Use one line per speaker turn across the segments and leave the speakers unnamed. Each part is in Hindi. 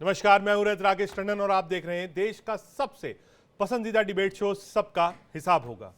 नमस्कार, मैं हूं राकेश टंडन और आप देख रहे हैं देश का सबसे पसंदीदा डिबेट शो सबका हिसाब होगा।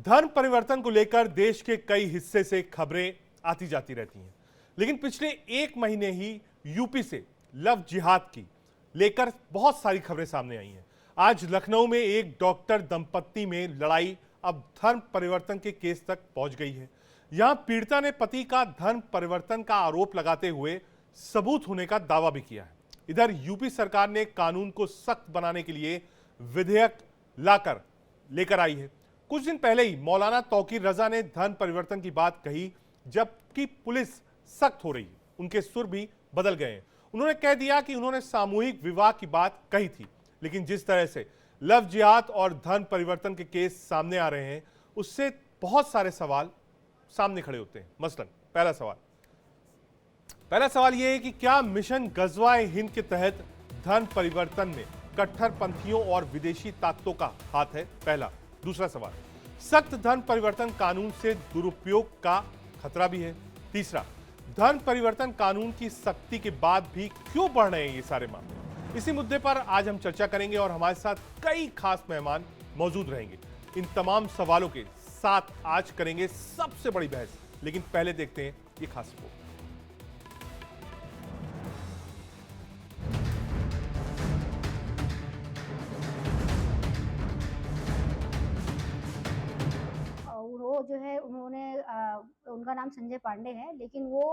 धर्म परिवर्तन को लेकर देश के कई हिस्से से खबरें आती जाती रहती हैं, लेकिन पिछले एक महीने ही यूपी से लव जिहाद की लेकर बहुत सारी खबरें सामने आई हैं। आज लखनऊ में एक डॉक्टर दंपत्ति में लड़ाई अब धर्म परिवर्तन के केस तक पहुंच गई है। यहां पीड़िता ने पति का धर्म परिवर्तन का आरोप लगाते हुए सबूत होने का दावा भी किया है। इधर यूपी सरकार ने कानून को सख्त बनाने के लिए विधेयक लेकर आई है। कुछ दिन पहले ही मौलाना तौकीर रजा ने धर्म परिवर्तन की बात कही, जबकि पुलिस सख्त हो रही है। उनके सुर भी बदल गए हैं। उन्होंने कह दिया कि उन्होंने सामूहिक विवाह की बात कही थी, लेकिन जिस तरह से लव जिहाद और धर्म परिवर्तन के केस सामने आ रहे हैं, उससे बहुत सारे सवाल सामने खड़े होते हैं। मसलन पहला सवाल यह है कि क्या मिशन गजवाए हिंद के तहत धर्म परिवर्तन में कट्टरपंथियों और विदेशी ताकतों का हाथ है? पहला। दूसरा सवाल, सख्त धर्म परिवर्तन कानून से दुरुपयोग का खतरा भी है? तीसरा, धर्म परिवर्तन कानून की सख्ती के बाद भी क्यों बढ़ रहे हैं ये सारे मामले? इसी मुद्दे पर आज हम चर्चा करेंगे और हमारे साथ कई खास मेहमान मौजूद रहेंगे। इन तमाम सवालों के साथ आज करेंगे सबसे बड़ी बहस, लेकिन पहले देखते हैं ये खास रिपोर्ट।
वो जो है उन्होंने उनका नाम संजय पांडे है, लेकिन वो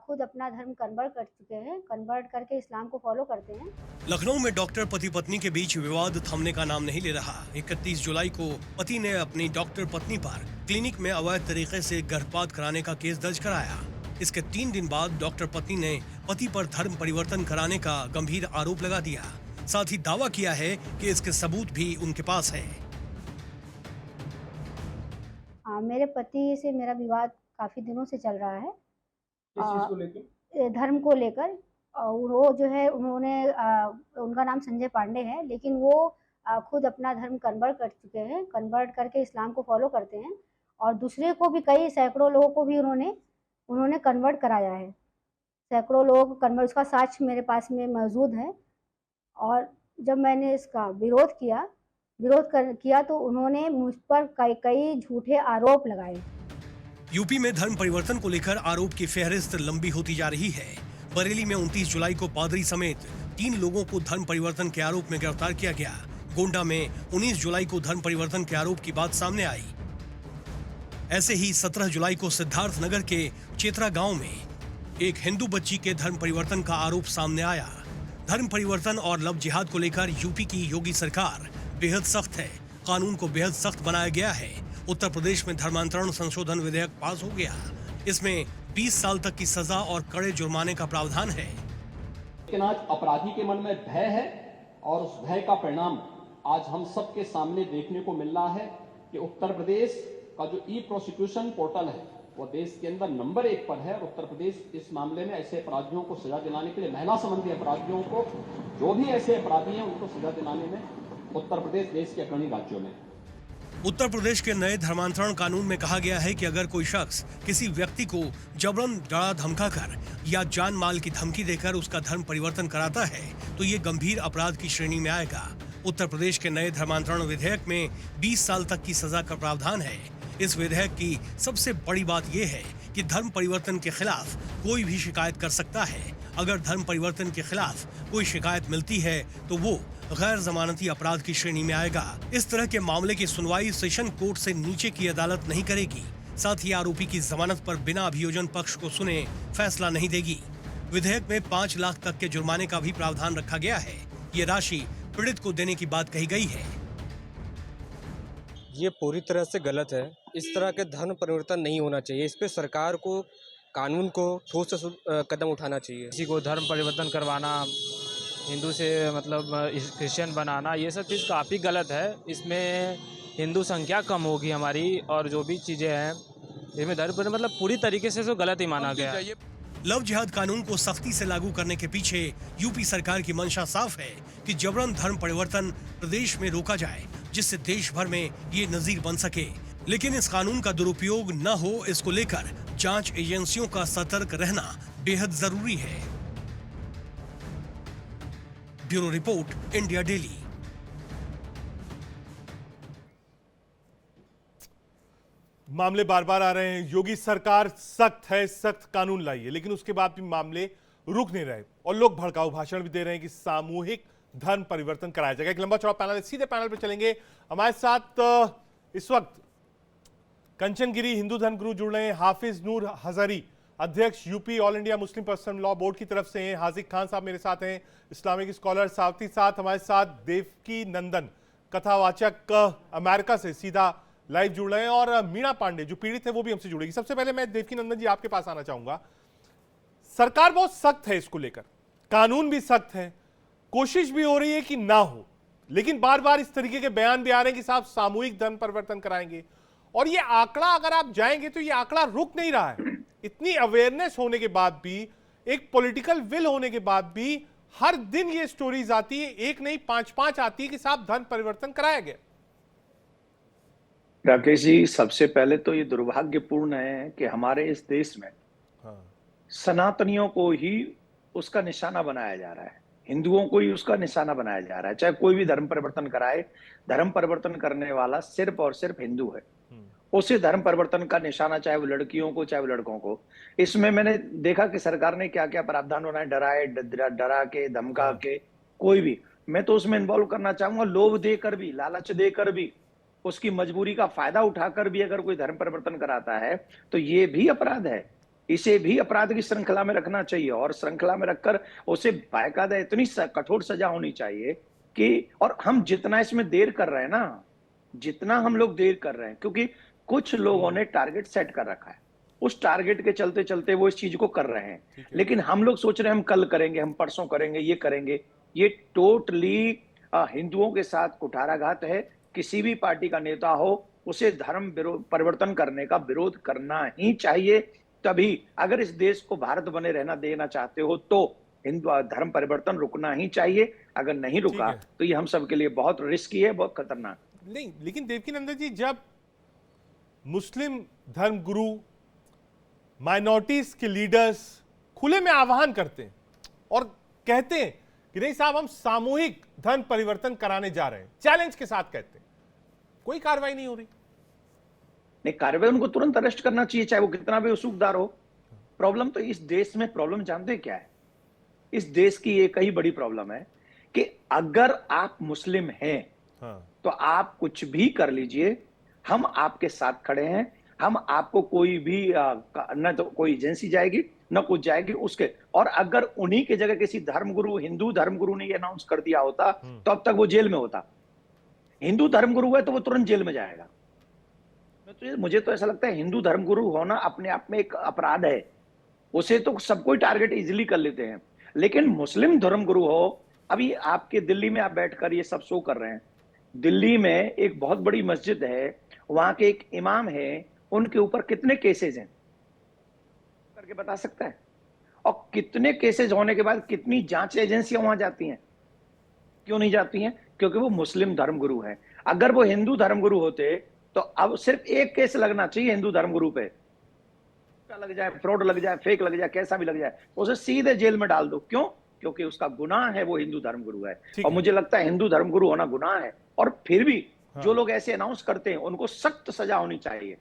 खुद अपना धर्म कन्वर्ट कर चुके हैं, कन्वर्ट करके इस्लाम को फॉलो करते हैं।
लखनऊ में डॉक्टर पति पत्नी के बीच विवाद थमने का नाम नहीं ले रहा। 31 जुलाई को पति ने अपनी डॉक्टर पत्नी पर क्लिनिक में अवैध तरीके से गर्भपात कराने का केस दर्ज कराया। इसके 3 दिन बाद डॉक्टर पत्नी ने पति पर धर्म परिवर्तन कराने का गंभीर आरोप लगा दिया। साथ ही दावा किया है कि इसके सबूत भी उनके पास है।
मेरे पति से मेरा विवाद काफी दिनों से चल रहा है।
किस चीज को लेकर?
धर्म को लेकर। वो जो है उन्होंने उनका नाम संजय पांडे है, लेकिन वो खुद अपना धर्म कन्वर्ट कर चुके हैं, कन्वर्ट करके इस्लाम को फॉलो करते हैं और दूसरे को भी, कई सैकड़ों लोगों को भी उन्होंने कन्वर्ट कराया है। सैकड़ों लोगों को कन्वर्ट, उसका साक्ष्य मेरे पास में मौजूद है। और जब मैंने इसका विरोध किया तो उन्होंने मुझ पर कई झूठे आरोप लगाए।
यूपी में धर्म परिवर्तन को लेकर आरोप की फहरिस्त लंबी होती जा रही है। बरेली में 29 जुलाई को पादरी समेत 3 लोगों को धर्म परिवर्तन के आरोप में गिरफ्तार किया गया। गोंडा में 19 जुलाई को धर्म परिवर्तन के आरोप की बात सामने आई। ऐसे ही 17 जुलाई को सिद्धार्थनगर के चेतरा गांव में एक हिंदू बच्ची के धर्म परिवर्तन का आरोप सामने आया। धर्म परिवर्तन और लव जिहाद को लेकर यूपी की योगी सरकार बेहद सख्त है। कानून को बेहद सख्त बनाया गया है। उत्तर प्रदेश में धर्मांतरण संशोधन विधेयक पास हो गया। इसमें 20 साल तक की सजा और कड़े जुर्माने का प्रावधान है।
लेकिन आज अपराधी के मन में भय है और उस भय का परिणाम आज हम सबके सामने देखने को मिल रहा है कि उत्तर प्रदेश का जो ई प्रोसिक्यूशन पोर्टल है वो देश के अंदर नंबर 1 पर है। उत्तर प्रदेश इस मामले में ऐसे अपराधियों को सजा दिलाने के लिए, महिला संबंधी अपराधियों को, जो भी ऐसे अपराधी हैं उनको सजा दिलाने में उत्तर प्रदेश देश के अग्रणी राज्यों में।
उत्तर प्रदेश के नए धर्मांतरण कानून में कहा गया है कि अगर कोई शख्स किसी व्यक्ति को जबरन डरा धमकाकर या जान माल की धमकी देकर उसका धर्म परिवर्तन कराता है तो ये गंभीर अपराध की श्रेणी में आएगा। उत्तर प्रदेश के नए धर्मांतरण विधेयक में 20 साल तक की सजा का प्रावधान है। इस विधेयक की सबसे बड़ी बात यह है कि धर्म परिवर्तन के खिलाफ कोई भी शिकायत कर सकता है। अगर धर्म परिवर्तन के खिलाफ कोई शिकायत मिलती है तो वो गैर जमानती अपराध की श्रेणी में आएगा। इस तरह के मामले की सुनवाई सेशन कोर्ट से नीचे की अदालत नहीं करेगी। साथ ही आरोपी की जमानत पर बिना अभियोजन पक्ष को सुने फैसला नहीं देगी। विधेयक में 5 लाख तक के जुर्माने का भी प्रावधान रखा गया है। ये राशि पीड़ित को देने की बात कही गई है।
ये पूरी तरह से गलत है। इस तरह के धर्म परिवर्तन नहीं होना चाहिए। इस पे सरकार को, कानून को ठोस कदम उठाना चाहिए।
किसी को धर्म परिवर्तन करवाना, हिंदू से मतलब क्रिश्चियन बनाना, ये सब चीज़ काफ़ी गलत है। इसमें हिंदू संख्या कम होगी हमारी और जो भी चीज़ें हैं इसमें धर्म मतलब पूरी तरीके से तो गलत ही माना गया है।
लव जिहाद कानून को सख्ती से लागू करने के पीछे यूपी सरकार की मंशा साफ है कि जबरन धर्म परिवर्तन प्रदेश में रोका जाए, जिससे देश भर में ये नजीर बन सके। लेकिन इस कानून का दुरुपयोग न हो, इसको लेकर जांच एजेंसियों का सतर्क रहना बेहद जरूरी है। Bureau report, India daily.
मामले बार बार आ रहे हैं। योगी सरकार सख्त है, सख्त कानून लाइए, लेकिन उसके बाद भी मामले रुक नहीं रहे और लोग भड़काऊ भाषण भी दे रहे हैं कि सामूहिक धर्म परिवर्तन कराया जाएगा। एक लंबा चौड़ा पैनल है, सीधे पैनल पे चलेंगे। हमारे साथ इस वक्त कंचनगिरी हिंदू धर्म गुरु जुड़ रहे हैं। हाफिज नूर हजारी, अध्यक्ष UP all India Muslim personal law board की तरफ से हैं। हाजिक खान साहब मेरे साथ हैं, इस्लामिक स्कॉलर। साथ ही साथ हमारे साथ देवकी नंदन, कथावाचक, अमेरिका से सीधा लाइव जुड़ रहे हैं। और मीणा पांडे जो पीड़ित है वो भी हमसे जुड़ेगी। सबसे पहले मैं देवकी नंदन जी आपके पास आना चाहूंगा। सरकार बहुत सख्त है इसको लेकर, कानून भी सख्त है, कोशिश भी हो रही है कि ना हो, लेकिन बार बार इस तरीके के बयान भी आ रहे हैं कि साहब सामूहिक धर्म परिवर्तन कराएंगे। और ये आंकड़ा अगर आप जाएंगे तो ये आंकड़ा रुक नहीं रहा है। इतनी अवेयरनेस होने के बाद भी, एक पॉलिटिकल विल होने के बाद भी हर दिन ये स्टोरीज आती है, एक नहीं 5-5 आती है कि साहब धर्म परिवर्तन कराया गया।
राकेश जी, सबसे पहले तो ये दुर्भाग्यपूर्ण है कि हमारे इस देश में सनातनियों को ही उसका निशाना बनाया जा रहा है, हिंदुओं को ही उसका निशाना बनाया जा रहा है। चाहे कोई भी धर्म परिवर्तन कराए, धर्म परिवर्तन करने वाला सिर्फ और सिर्फ हिंदू है। उसे धर्म परिवर्तन का निशाना, चाहे वो लड़कियों को चाहे वो लड़कों को। इसमें मैंने देखा कि सरकार ने क्या क्या प्रावधान बनाए, डरा के, धमका के, कोई भी। मैं तो उसमें इन्वॉल्व करना चाहूंगा, लोभ देकर भी, लालच देकर भी, उसकी मजबूरी का फायदा उठाकर भी अगर कोई धर्म परिवर्तन कराता है तो ये भी अपराध है। इसे भी अपराध की श्रृंखला में रखना चाहिए और श्रृंखला में रखकर उसे बाकायदा इतनी कठोर सजा होनी चाहिए कि, और हम जितना इसमें देर कर रहे हैं ना, जितना हम लोग देर कर रहे हैं, क्योंकि कुछ लोगों ने टारगेट सेट कर रखा है, उस टारगेट के चलते चलते वो इस चीज को कर रहे हैं। लेकिन हम लोग सोच रहे हैं हम कल करेंगे, हम परसों करेंगे, ये करेंगे। ये टोटली हिंदुओं के साथ कुठाराघात है। किसी भी पार्टी का नेता हो, उसे धर्म परिवर्तन करने का विरोध करना ही चाहिए। तभी अगर इस देश को भारत बने रहना देना चाहते हो तो हिंदू धर्म परिवर्तन रुकना ही चाहिए। अगर नहीं रुका तो ये हम सबके लिए बहुत रिस्की है, बहुत खतरनाक।
नहीं, लेकिन देवकी नंदन जी, जब मुस्लिम धर्म गुरु माइनॉरिटीज के लीडर्स खुले में आह्वान करते हैं और कहते हैं कि नहीं साहब हम सामूहिक धर्म परिवर्तन कराने जा रहे हैं, चैलेंज के साथ कहते हैं, कोई कार्रवाई नहीं हो रही।
नहीं, कार्रवाई उनको तुरंत अरेस्ट करना चाहिए, चाहे वो कितना भी उसूखदार हो। प्रॉब्लम तो इस देश में, प्रॉब्लम जानते क्या है? इस देश की एक ही बड़ी प्रॉब्लम है कि अगर आप मुस्लिम हैं तो आप कुछ भी कर लीजिए, हम आपके साथ खड़े हैं। हम आपको कोई भी न तो कोई एजेंसी जाएगी न कुछ जाएगी उसके। और अगर उन्हीं की जगह किसी धर्मगुरु, हिंदू धर्मगुरु ने ये अनाउंस कर दिया होता तो अब तक वो जेल में होता। हिंदू धर्मगुरु है तो वो तुरंत जेल में जाएगा। तो मुझे तो ऐसा लगता है हिंदू धर्मगुरु होना अपने आप में एक अपराध है, उसे तो सब कोई टारगेट इजीली कर लेते हैं। लेकिन मुस्लिम धर्मगुरु हो, अभी आपके दिल्ली में आप बैठकर ये सब शो कर रहे हैं। दिल्ली में एक बहुत बड़ी मस्जिद है, वहां के एक इमाम है, उनके ऊपर कितने केसेस हैं करके बता सकता है? और कितने केसेस होने के बाद कितनी जांच एजेंसियां वहां जाती हैं? क्यों नहीं जाती हैं? क्योंकि वो मुस्लिम धर्मगुरु हैं। अगर वो हिंदू धर्मगुरु होते तो अब सिर्फ एक केस लगना चाहिए हिंदू धर्मगुरु पे, लग जाए, फ्रॉड लग जाए, फेक लग जाए, कैसा भी लग जाए, उसे सीधे जेल में डाल दो। क्यों? क्योंकि उसका गुनाह है, वो हिंदू धर्मगुरु है। और मुझे लगता है हिंदू धर्मगुरु होना गुनाह है। और फिर भी जो लोग ऐसे अनाउंस करते हैं उनको सख्त सजा होनी चाहिए।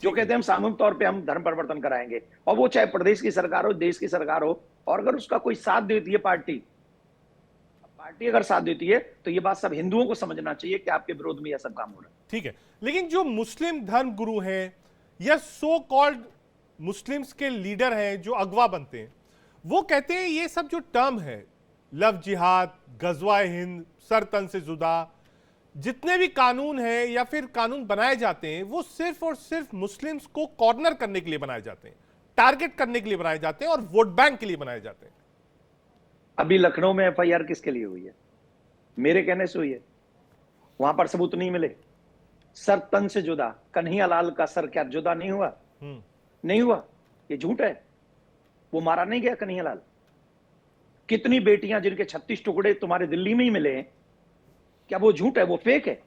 जो कहते हैं हम सामूहिक तौर पे हम धर्म परिवर्तन कराएंगे, और वो चाहे प्रदेश की सरकार हो, देश की सरकार हो, और अगर उसका कोई साथ देती है पार्टी अगर साथ देती है तो ये बात सब हिंदुओं को समझना चाहिए कि आपके विरोध में यह सब काम हो रहा है।
ठीक है, लेकिन जो मुस्लिम धर्म गुरु हैं या सो कॉल्ड मुस्लिम्स के लीडर हैं जो अगवा बनते हैं, वो कहते हैं ये सब जो टर्म है, लव जिहाद, गजवा हिंद, सर तन से जुदा, जितने भी कानून हैं या फिर कानून बनाए जाते हैं, वो सिर्फ और सिर्फ मुस्लिम्स को कॉर्नर करने के लिए बनाए जाते हैं, टारगेट करने के लिए बनाए जाते हैं और वोट बैंक के लिए बनाए जाते हैं।
अभी लखनऊ में एफआईआर किसके लिए हुई है? मेरे कहने से हुई है। वहां पर सबूत नहीं मिले। सर तन से जुदा, कन्हैया लाल का सर क्या जुदा नहीं हुआ? नहीं हुआ। ये झूठ है। वो मारा नहीं गया कन्हैया लाल। कितनी बेटियां जिनके 36 टुकड़े तुम्हारे दिल्ली में ही मिले हैं, क्या वो झूठ है? वो फेक है।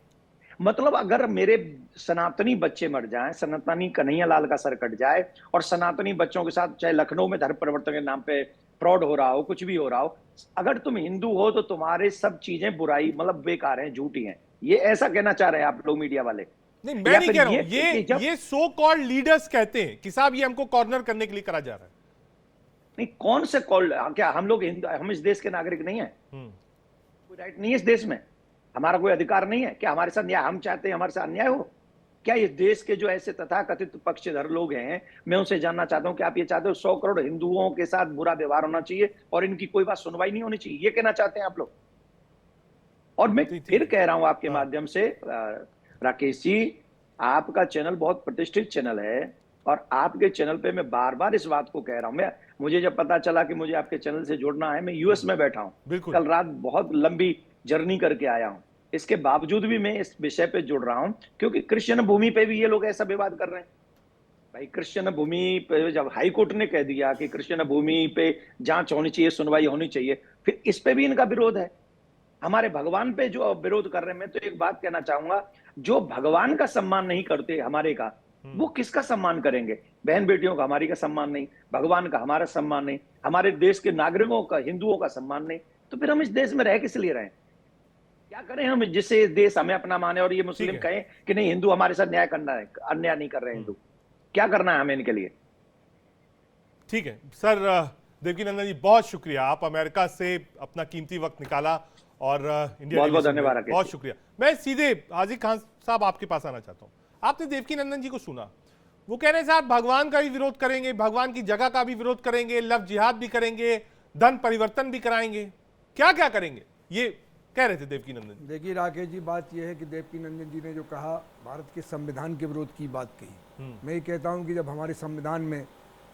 मतलब अगर मेरे सनातनी बच्चे मर जाएं, सनातनी कन्हैया लाल का सर कट जाए और सनातनी बच्चों के साथ चाहे लखनऊ में धर्म परिवर्तन के नाम पे फ्रॉड हो रहा हो, कुछ भी हो रहा हो, अगर तुम हिंदू हो तो तुम्हारे सब चीजें बुराई मतलब बेकार हैं, झूठी हैं, ये ऐसा कहना चाह रहे हैं आप लोग मीडिया वाले?
नहीं, मैं
या
नहीं
फिर
कह रहा हूं,
कि जब
ये सो कॉल्ड लीडर्स कहते हैं कि साहब ये हमको कॉर्नर करने के लिए करा जा रहा है।
नहीं, कौन से कॉल, क्या हम लोग हम इस देश के नागरिक नहीं है? कोई राइट नहीं है इस देश में? हमारा कोई अधिकार नहीं है क्या हमारे साथ न्याय, हम चाहते हैं हमारे साथ अन्याय हो क्या? इस देश के जो ऐसे तथाकथित पक्षधर लोग हैं, मैं उनसे जानना चाहता हूं कि आप ये चाहते हो 100 करोड़ हिंदुओं के साथ बुरा व्यवहार होना चाहिए और इनकी कोई बात सुनवाई नहीं होनी चाहिए, ये कहना चाहते हैं आप लोग? और मैं फिर कह रहा हूं आपके माध्यम से, राकेश जी, आपका चैनल बहुत प्रतिष्ठित चैनल है और आपके चैनल पे मैं बार बार इस बात को कह रहा हूं। मुझे जब पता चला कि मुझे आपके चैनल से जुड़ना है, मैं यूएस में बैठा हूं, कल रात बहुत लंबी जर्नी करके आया हूं, इसके बावजूद भी मैं इस विषय पे जुड़ रहा हूं क्योंकि क्रिश्चियन भूमि पे भी ये लोग ऐसा विवाद कर रहे हैं। भाई क्रिश्चियन भूमि पे जब हाई कोर्ट ने कह दिया कि क्रिश्चियन भूमि पे जांच होनी चाहिए, सुनवाई होनी चाहिए, फिर इस पे भी इनका विरोध है। हमारे भगवान पे जो विरोध कर रहे हैं, मैं तो एक बात कहना चाहूंगा, जो भगवान का सम्मान नहीं करते हमारे का, वो किसका सम्मान करेंगे? बहन बेटियों का हमारी का सम्मान नहीं, भगवान का हमारा सम्मान नहीं, हमारे देश के नागरिकों का, हिंदुओं का सम्मान नहीं, तो फिर हम इस देश में रह किस लिए रहे? क्या करें हम जिससे देश हमें अपना माने और ये मुस्लिम कहें कि नहीं हिंदू हमारे साथ न्याय करना है, अन्याय नहीं कर रहे हिंदू? क्या करना है हमें इनके लिए?
ठीक है सर, देवकीनंदन जी बहुत शुक्रिया, आप अमेरिका से अपना कीमती वक्त निकाला और इंडिया
बहुत बहुत धन्यवाद,
बहुत शुक्रिया। मैं सीधे हाजी खान साहब आपके पास आना चाहता हूँ। आपने देवकीनंदन जी को सुना, वो कह रहे हैं साहब भगवान का भी विरोध करेंगे, भगवान की जगह का भी विरोध करेंगे, लव जिहाद भी करेंगे, धन परिवर्तन भी कराएंगे, क्या क्या करेंगे, ये कह रहे थे देवकीनंदन जी।
देखिए राकेश जी, बात यह है कि देवकीनंदन जी ने जो कहा, भारत के संविधान के विरोध की बात कही। मैं ये कहता हूँ कि जब हमारे संविधान में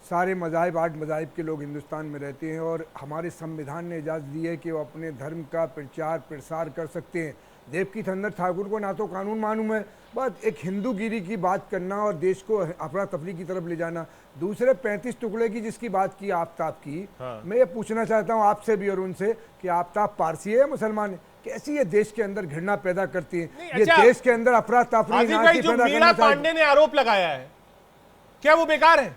सारे मज़ाहिब, 8 मज़ाहिब के लोग हिंदुस्तान में रहते हैं और हमारे संविधान ने इजाज़त दी है कि वो अपने धर्म का प्रचार प्रसार कर सकते हैं। देवकीनंदन ठाकुर को ना तो कानून मालूम है, बस एक हिंदूगिरी की बात करना और देश को अफरा तफरी की तरफ ले जाना। दूसरे 35 टुकड़े की जिसकी बात की आफ्ताब की, मैं ये पूछना चाहता हूँ आपसे भी और उनसे कि आफ्ताब पारसी है या मुसलमान है? कैसी ये देश के अंदर घृणा पैदा करती है, ये देश के अंदर अफरा तफरी
जो मीरा पांडे ने आरोप लगाया है, क्या वो बेकार है?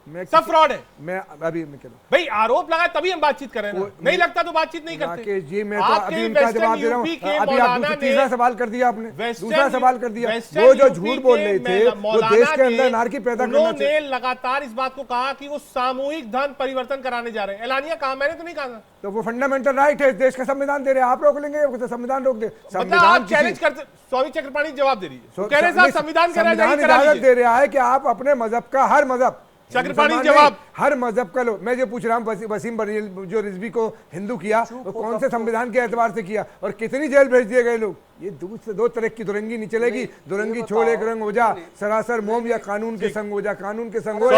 सब फ्रॉड है।
मैं अभी मैं कह रहा हूं
भाई, आरोप लगा तभी हम बातचीत कर रहे हैं, नहीं लगता तो बातचीत नहीं करते।
जी मैं तो अभी उनका जवाब दे रहा हूं। अभी आप तीसरा सवाल कर दिया आपने, दूसरा सवाल कर दिया। वो जो झूठ बोल रहे थे, वो देश के अंदर नारकी पैदा करना
उन्होंने लगातार इस बात को कहा कि वो सामूहिक धन परिवर्तन कराने जा रहे हैं। एलानिया कहा, मैंने तो नहीं कहा।
तो वो फंडामेंटल राइट है, देश का संविधान दे रहे हैं, आप रोक लेंगे? संविधान रोक दे,
संविधान चैलेंज करते। स्वामी चक्रपाणी जवाब दे रही है, संविधान
इजाजत दे रहा है कि आप अपने मजहब का, हर मजहब,
चक्रपाणी जवाब,
हर मजहब का लो। मैं जो पूछ रहा हूँ, वसीम जो रिजवी को हिंदू किया, वो कौन से संविधान के एतबार से किया और कितनी जेल भेज दिए गए लोग? ये दो तरह की दुरंगी नहीं चलेगी। दुरंगी छोड़, एक रंग हो जा, सरासर मोम, या कानून के संग हो जा, कानून के संग हो जा।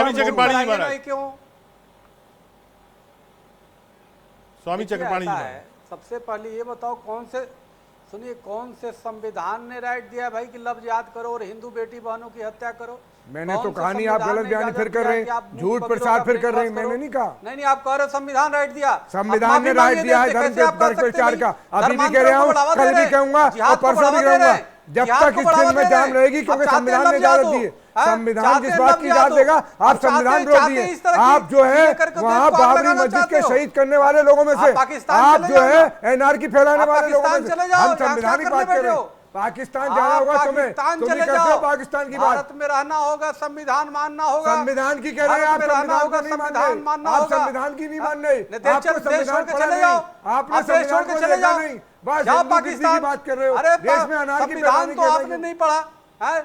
स्वामी चक्रपाणी जी,
सबसे पहले ये बताओ, कौन से संविधान ने राइट दिया भाई कि लव जिहाद करो और हिंदू बेटी बहनों की हत्या करो?
मैंने तो कहा नहीं, आप गलत बयान फिर कर रहे हैं, झूठ प्रचार फिर कर रहे हैं। मैंने नहीं कहा।
नहीं, आप कह रहे हो संविधान राइट दिया,
संविधान ने राइट दिया है धर्म प्रचार का। अभी भी कह रहा हूँ, कल भी कहूंगा और परसों भी कहूंगा, जब तक इस दिन में जाम रहेगी, क्योंकि संविधान ने इजाजत दी है। संविधान जिस बात की इजाजत देगा, आप संविधान विरोध दिए। आप जो है वहाँ बाबरी मस्जिद के शहीद करने वाले लोगों में से, आप जो है एनआरकी फैलाने वाले लोगों में से, हम संविधान की बात कर रहे हैं। पाकिस्तान जाना होगा तुम्हें, तुम नहीं करते हो पाकिस्तान की बात।
भारत में रहना होगा, संविधान मानना होगा।
संविधान की कह रहे हैं आप, संविधान को नहीं मान रहे। आप संविधान की नहीं मान रहे, आपको संविधान पढ़ा नहीं, आपने संविधान को देखा नहीं, बस पाकिस्तान की बात कर रहे हो। देश में अनारकी
संविधान तो आपने नहीं पढ़ा है,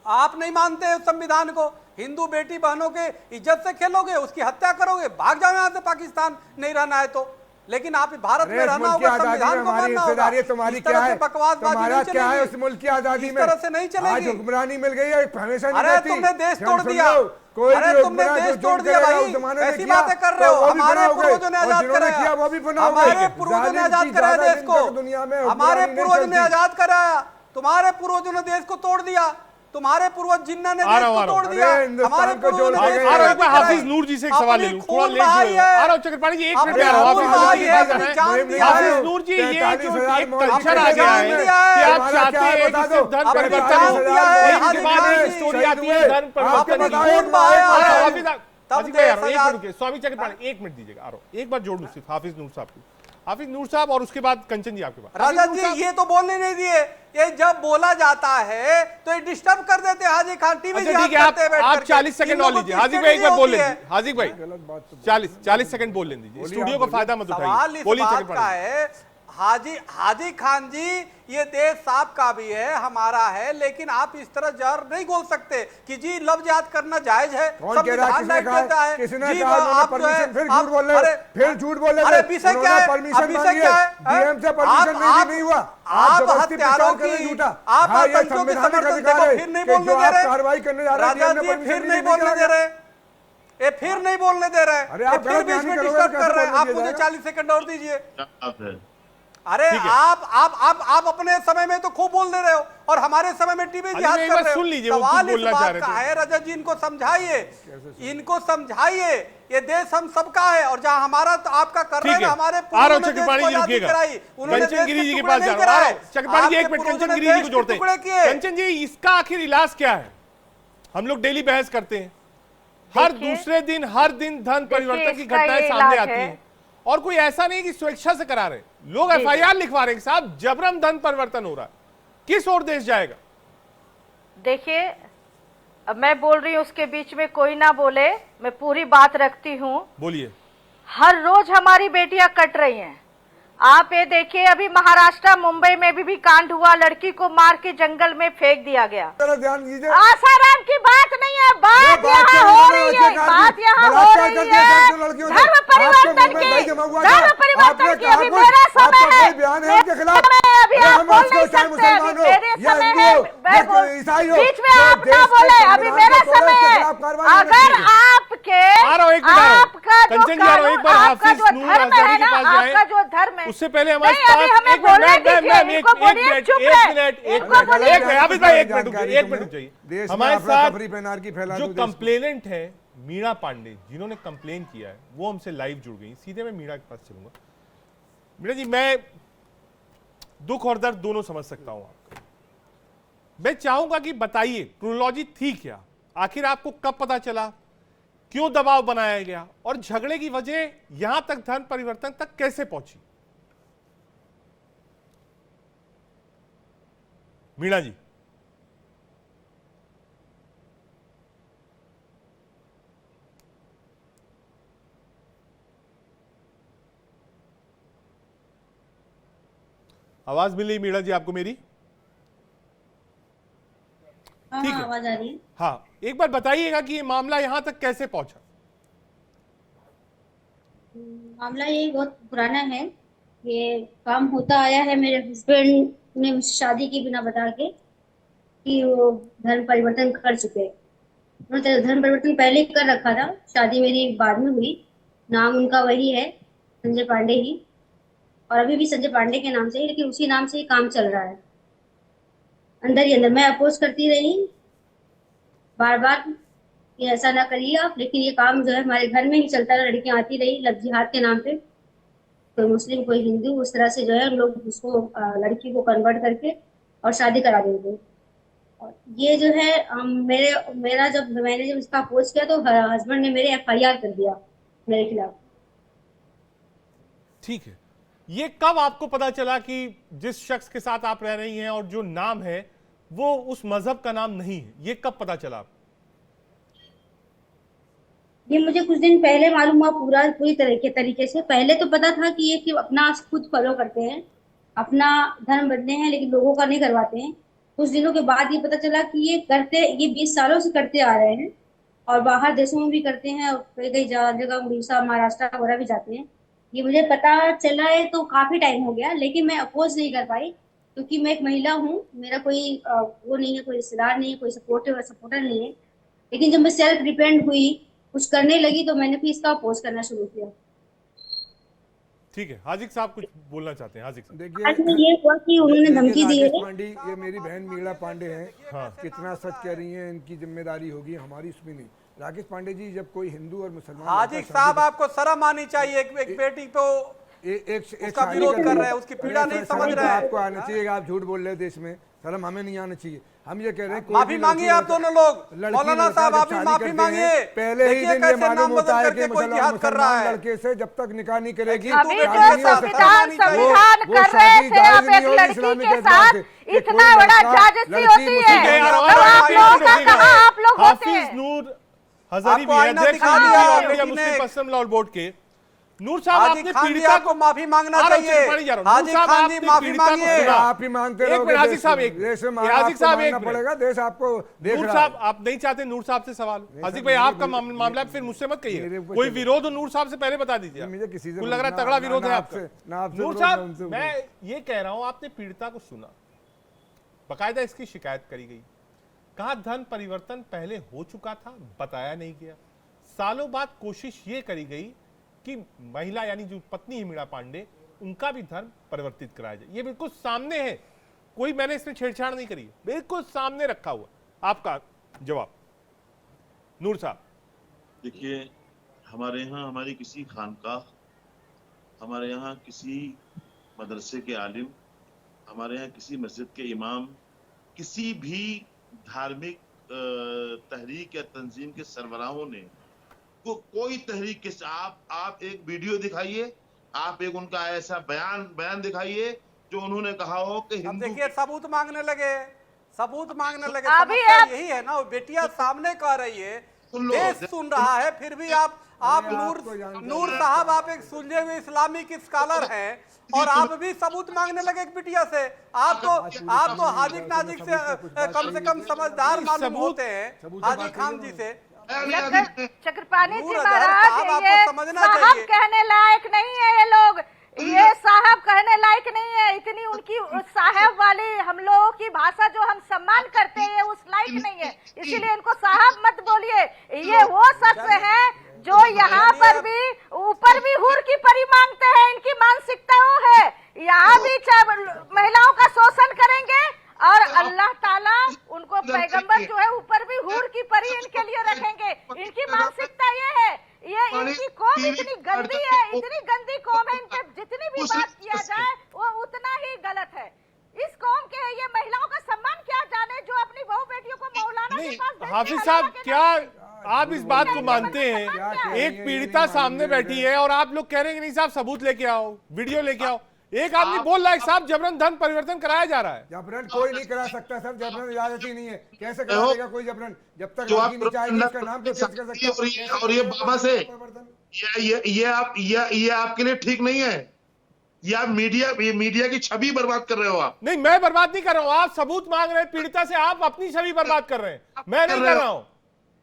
आप नहीं मानते उस संविधान को। हिंदू बेटी बहनों के इज्जत से खेलोगे, उसकी हत्या करोगे, भाग जाओ यहाँ से पाकिस्तान नहीं रहना है तो। लेकिन आप भारत में रहना होगा, संविधान को मानना होगा।
तुम्हारी क्या है, तुम्हारा क्या है उस मुल्क की आजादी में?
इस तरह से नहीं चलेगी।
आज हुक्मरानी मिल गई है, हमेशा नहीं
अरे
रहती।
तुमने देश तोड़ दिया,
कोई
अरे तुमने देश तोड़ दिया भाई, ऐसी बातें कर रहे हो। हमारे पूर्वजों ने आजाद कराया, हमारे पूर्वजों ने आजाद कराया देश को, हमारे पूर्वजों ने आजाद कराया। तुम्हारे पूर्वजों ने देश को तोड़ दिया, तुम्हारे पूर्वज जिन्ना ने देश को तोड़ दिया। हमारे पूर्वजों ने
हाफिज नूर जी से एक सवाल ले लूं, थोड़ा लेट आ रहा हूं चक्रपाणी जी, 1 मिनट आ रहा हूं। हाफिज नूर जी, ये जो एक कल्चर आ गया है कि आप चाहते हैं कि सिर्फ धन परिवर्तन हो, एक के बाद एक स्टोरी आती है धन परिवर्तन।
तब
हाजी भाई
देश
एक मिनट
आजाद।
रुकिए, स्वामी चक्रपाणी एक मिनट दीजिएगा, आ रहा हूं। एक बार जोड़ लूं सिर्फ हाफिज नूर साहब को, हाफिज नूर साहब, और उसके बाद कंचन जी आपके पास।
रजत जी ये तो बोलने नहीं दिए, ये जब बोला जाता है तो ये डिस्टर्ब कर देते हैं हाजी खान, टीवी
अच्छा ठीक है, आप 40 सेकंड और लीजिए। हाजी भाई एक बार बोल लेंगे, हाजी भाई 40 सेकंड बोल लें दीजिए, स्टूडियो का फायदा मत
सवाल
उठाइए।
इस
बोलिए
बात का
चक्रपाणी।
है हाजी खान जी, ये देश साहब का भी है, हमारा है, लेकिन आप इस तरह जहर नहीं बोल सकते कि जी लफ्ज याद करना जायज है।
कौन कह रहा है? किसने कहा? किसने कहा?
आप जो है
फिर झूठ बोल रहे, फिर झूठ बोल रहे।
अरे विषय क्या है?
परमिशन
विषय क्या है?
डीएम से परमिशन नहीं हुआ।
आप हत्यारों की, आप आतंकियों के समर्थन, देखो फिर नहीं बोलने दे रहे,
कार्रवाई करने जा रहे
हैं, फिर नहीं बोलने दे रहे, ये फिर नहीं बोलने दे रहे, फिर बीच में डिस्टर्ब कर रहे हैं। आप मुझे 40 सेकंड और दीजिए। अरे आप अपने समय में तो खूब बोल दे रहे हो और हमारे समय में टीवी जी हाथ कर रहे हो।
सुन लीजिए,
सवाल इस बात का है रजत जी, इनको समझाइए, ये देश हम सबका है और जहां हमारा तो आपका कर रहे हैं, हमारे
चक्रपाणी जी रुकिएगा, कंचन गिरी जी के पास जा रहा हूं। चक्रपाणी जी एक मिनट, कंचन गिरी जी को जोड़ते हैं। कंचन जी, इसका आखिर इलाज क्या है? हम लोग डेली बहस करते हैं, हर दूसरे दिन हर दिन धन परिवर्तन की घटनाएं सामने आती हैं, और कोई ऐसा नहीं कि स्वेच्छा से करा रहे, लोग एफआईआर लिखवा रहे हैं साहब, जबरन धन परिवर्तन हो रहा है। किस ओर देश जाएगा?
देखिए, अब मैं बोल रही हूँ, उसके बीच में कोई ना बोले, मैं पूरी बात रखती हूँ।
बोलिए।
हर रोज हमारी बेटियां कट रही हैं। आप ये देखिए, अभी महाराष्ट्र मुंबई में भी कांड हुआ, लड़की को मार के जंगल में फेंक दिया गया। आसाराम की बात नहीं है, बात यहाँ हो रही है, बात यहाँ हो रही है धर्म परिवर्तन की, धर्म परिवर्तन की। अभी मेरा समय है, अभी आप बोल नहीं सकते, अभी मेरे समय है, मैं बीच में आप ना बोले, अभी मेरा समय है। अगर आपके आपका जो धर्म है ना, आपका जो धर्म है,
उससे पहले हमारे पास एक मिनट हमारे साथ जो कंप्लेनेंट है मीणा पांडे, जिन्होंने कंप्लेन किया है, वो हमसे लाइव जुड़ गई। सीधे मैं मीणा के पास चलूंगा। मीणा जी, मैं दुख और दर्द दोनों समझ सकता हूं आपका। मैं चाहूंगा कि बताइए क्रोनोलॉजी थी क्या, आखिर आपको कब पता चला, क्यों दबाव बनाया गया, और झगड़े की वजह यहां तक धन परिवर्तन तक कैसे पहुंची? मीणा जी। आवाज मिल रही मीणा जी आपको मेरी? ठीक है,
आवाज आ रही है।
हाँ, एक बार बताइएगा कि ये मामला यहां तक कैसे पहुंचा।
मामला ये बहुत पुराना है, ये काम होता आया है। मेरे हस्बैंड ने मुझसे शादी की बिना बता के कि वो धर्म परिवर्तन कर चुके। उन्होंने धर्म परिवर्तन पहले कर रखा था, शादी मेरी बाद में हुई। नाम उनका वही है, संजय पांडे ही, और अभी भी संजय पांडे के नाम से ही, लेकिन उसी नाम से ही काम चल रहा है अंदर ही अंदर। मैं अपोज करती रही बार बार कि ऐसा ना करिए आप, लेकिन ये काम जो है हमारे घर में ही चलता रहा। लड़कियां आती रही लव जिहाद के नाम पे, कोई मुस्लिम कोई हिंदू, उस तरह से जो है हम लोग उसको लड़की को कन्वर्ट करके और शादी करा देंगे। और ये जो है मैंने जब इसका अपोज किया तो हस्बैंड ने मेरे एफआईआर कर दिया मेरे खिलाफ।
ठीक है, ये कब आपको पता चला कि जिस शख्स के साथ आप रह रही हैं और जो नाम है वो उस मजहब का नाम नहीं है, ये कब पता चला आपको?
ये मुझे कुछ दिन पहले मालूम हुआ, पूरी तरीके से। पहले तो पता था कि ये कि अपना खुद फॉलो करते हैं, अपना धर्म बदले हैं, लेकिन लोगों का नहीं करवाते हैं। कुछ दिनों के बाद ये पता चला कि ये 20 सालों से करते आ रहे हैं और बाहर देशों में भी करते हैं, और कई जगह उड़ीसा महाराष्ट्र वगैरह भी जाते हैं। ये मुझे पता चला है तो काफी टाइम हो गया, लेकिन मैं अपोज नहीं कर पाई क्योंकि मैं एक महिला हूँ, मेरा कोई वो नहीं है, कोई रिश्तेदार नहीं है, कोई सपोर्टर नहीं है। लेकिन जब मैं सेल्फ डिपेंड हुई, कुछ करने लगी, तो मैंने भी इसका अपोज करना शुरू किया।
ठीक है, हाजिक साहब कुछ बोलना चाहते हैं। हाजिक साहब,
देखिए,
ये हुआ कि उन्होंने धमकी दी है।
ये मेरी बहन मीणा पांडे हैं। हाँ। कितना सच कह रही हैं, इनकी जिम्मेदारी होगी, हमारी इसमें नहीं। राकेश पांडे जी, जब कोई हिंदू और मुसलमान,
हाजिक साहब आपको शर्म आनी चाहिए, एक बेटी तो उसका विरोध कर रहे हैं, उसकी पीड़ा नहीं समझ रहे हैं।
आपको आना चाहिए, आप झूठ बोल रहे हैं देश में। शर्म हमें नहीं आना चाहिए। हम ये कह रहे हैं
माफी मांगिए आप दोनों लोग, मौलाना साहब आप भी माफी मांगिए।
पहले ही दिन ये मालूम होता है कि
कोई जिहाद कर रहा है,
लड़के से जब तक निकाह नहीं करेगी
अभी जो संविधान कर रहे थे आप एक लड़की के साथ, इतना बड़ा जायज़ी होती है, आप लोगों का कहाँ आप लोग होते हैं?
हाफिज नूर हजारी भी है, अध्यक्ष all India Muslim personal law board के। नूर साहब आपने पीड़िता को
माफी मांगना चाहिए। हाजी खान जी माफी मांगिए।
आप ही मांगते रहोगे,
हाजिक साहब एक
पड़ेगा, देश आपको देख
नूर
रहा
साहब आप नहीं चाहते नूर साहब से सवाल? हाजिक भाई आपका मामला फिर मुझसे मत कहिए, कोई विरोध हो नूर साहब से पहले बता दीजिए।
मुझे किसी से
लग रहा है तगड़ा विरोध है आपसे। नूर साहब
उनसे
मैं ये कह रहा हूं, आपने पीड़िता को सुना, बाकायदा इसकी शिकायत करी गई, कहा धन परिवर्तन पहले हो चुका था, बताया नहीं गया। सालों बाद कोशिश ये करी गई कि महिला यानी जो पत्नी है मीणा पांडे, उनका भी धर्म परिवर्तित कराया जाए। ये बिल्कुल सामने है, कोई मैंने इसमें छेड़छाड़ नहीं करी है, बिल्कुल सामने रखा हुआ। आपका जवाब नूर साहब।
देखिए, हमारे यहाँ हमारी किसी खानकाह, हमारे यहाँ किसी मदरसे के आलिम, हमारे यहाँ किसी मस्जिद के इमाम, किसी भी धार्मिक तहरीक या तंजीम के सरबराहों ने कोई तहरीक के आप एक वीडियो दिखाइए, आप एक उनका ऐसा बयान दिखाइए जो उन्होंने कहा हो कि हिंदू।
देखिए सबूत मांगने लगे। समस्या यही है ना, बेटियां सामने कह रही है, देश सुन रहा है, फिर भी आप नूर साहब आप एक सुलझे हुए इस्लामिक स्कॉलर हैं और आप भी सबूत मांगने लगे एक बिटिया से। आप तो हाजिक नाजिक से कम समझदार मालूम होते हैं, हाजी खान जी से।
चक्रपाणी जी महाराज, ये साहब कहने लायक नहीं है, ये लोग ये साहब कहने लायक नहीं है। इतनी उनकी साहब वाली हम लोगों की भाषा जो हम सम्मान करते हैं उस लायक नहीं है, इसीलिए इनको साहब मत बोलिए। ये वो शख्स है जो यहाँ पर भी ऊपर भी हुर की परी मांगते हैं, इनकी मानसिकता वो है। यहाँ भी महिलाओं का शोषण करेंगे और अल्लाह ताला उनको पैगंबर जो है ऊपर भी हूर की परी इनके लिए रखेंगे। इनकी मानसिकता ये है, ये इनकी कौम इतनी गंदी है, इतनी गंदी कौम है, इनके जितनी भी बात किया जाए वो उतना ही गलत है। इस कौम के ये महिलाओं का सम्मान क्या जाने जो अपनी बहू बेटियों को मौलाना के पास।
हाफिज साहब, क्या आप इस बात को मानते हैं, एक पीड़िता सामने बैठी है और आप लोग कह रहे हैं कि नहीं साहब सबूत लेके आओ, वीडियो लेके आओ। एक आदमी बोल रहा है साहब जबरन धन परिवर्तन कराया जा रहा है।
जबरन कोई नहीं करा सकता सर, जबरन इजाजत ही नहीं है, कैसे करा देगा कोई जबरन? जब तक लड़की नहीं चाहेगी उसका नाम तो चेंज कर सकते हैं।
और ये बाबा से ये आपके लिए ठीक नहीं है, ये आप मीडिया की छवि बर्बाद कर रहे हो। आप
नहीं, मैं बर्बाद नहीं कर रहा हूँ, आप सबूत मांग रहे हैं पीड़िता से, आप अपनी छवि बर्बाद कर रहे हैं। मैं नहीं कर रहा हूँ,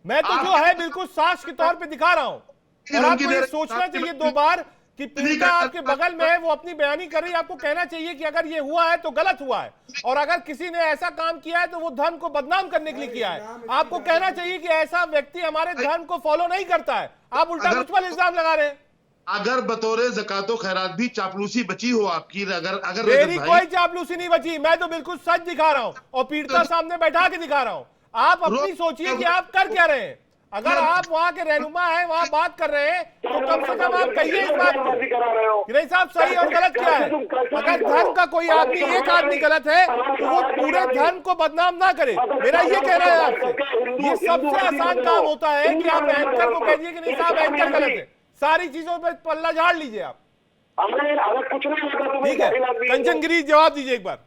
मैं तो जो है बिल्कुल साक्ष्य के तौर पे दिखा रहा हूँ। और आपको ये सोचना चाहिए दो बार कि पीड़िता आपके बगल में है, वो अपनी बयानी कर रही है, आपको कहना चाहिए कि अगर ये हुआ है तो गलत हुआ है, और अगर किसी ने ऐसा काम किया है तो वो धर्म को बदनाम करने के लिए किया है। आपको कहना चाहिए कि ऐसा व्यक्ति हमारे धर्म को फॉलो नहीं करता है, आप उल्टा मुझ पर इल्जाम लगा रहे हैं।
अगर बतौरे ज़कातो खैरात भी चापलूसी बची हो आपकी, अगर
मेरी कोई चापलूसी नहीं बची, मैं तो बिल्कुल सच दिखा रहा हूं और पीड़िता सामने बैठा के दिखा रहा हूं। आप अपनी सोचिए कि आप कर क्या रहे हैं। अगर आप वहां के रहनुमा हैं, वहां बात कर रहे हैं, तो कम से कम आप कहिए इस बात को कि नहीं साहब सही और गलत क्या है। अगर धर्म का कोई आदमी, एक आदमी गलत है तो वो पूरे धर्म को बदनाम ना करे। मेरा ये कहना है आपसे, ये सबसे आसान काम होता है कि आप एंकर को कह दिए कि नहीं साहब एंकर गलत है, सारी चीजों पर पल्ला झाड़ लीजिए आप। ठीक है, कंचन गिरी जवाब दीजिए एक बार।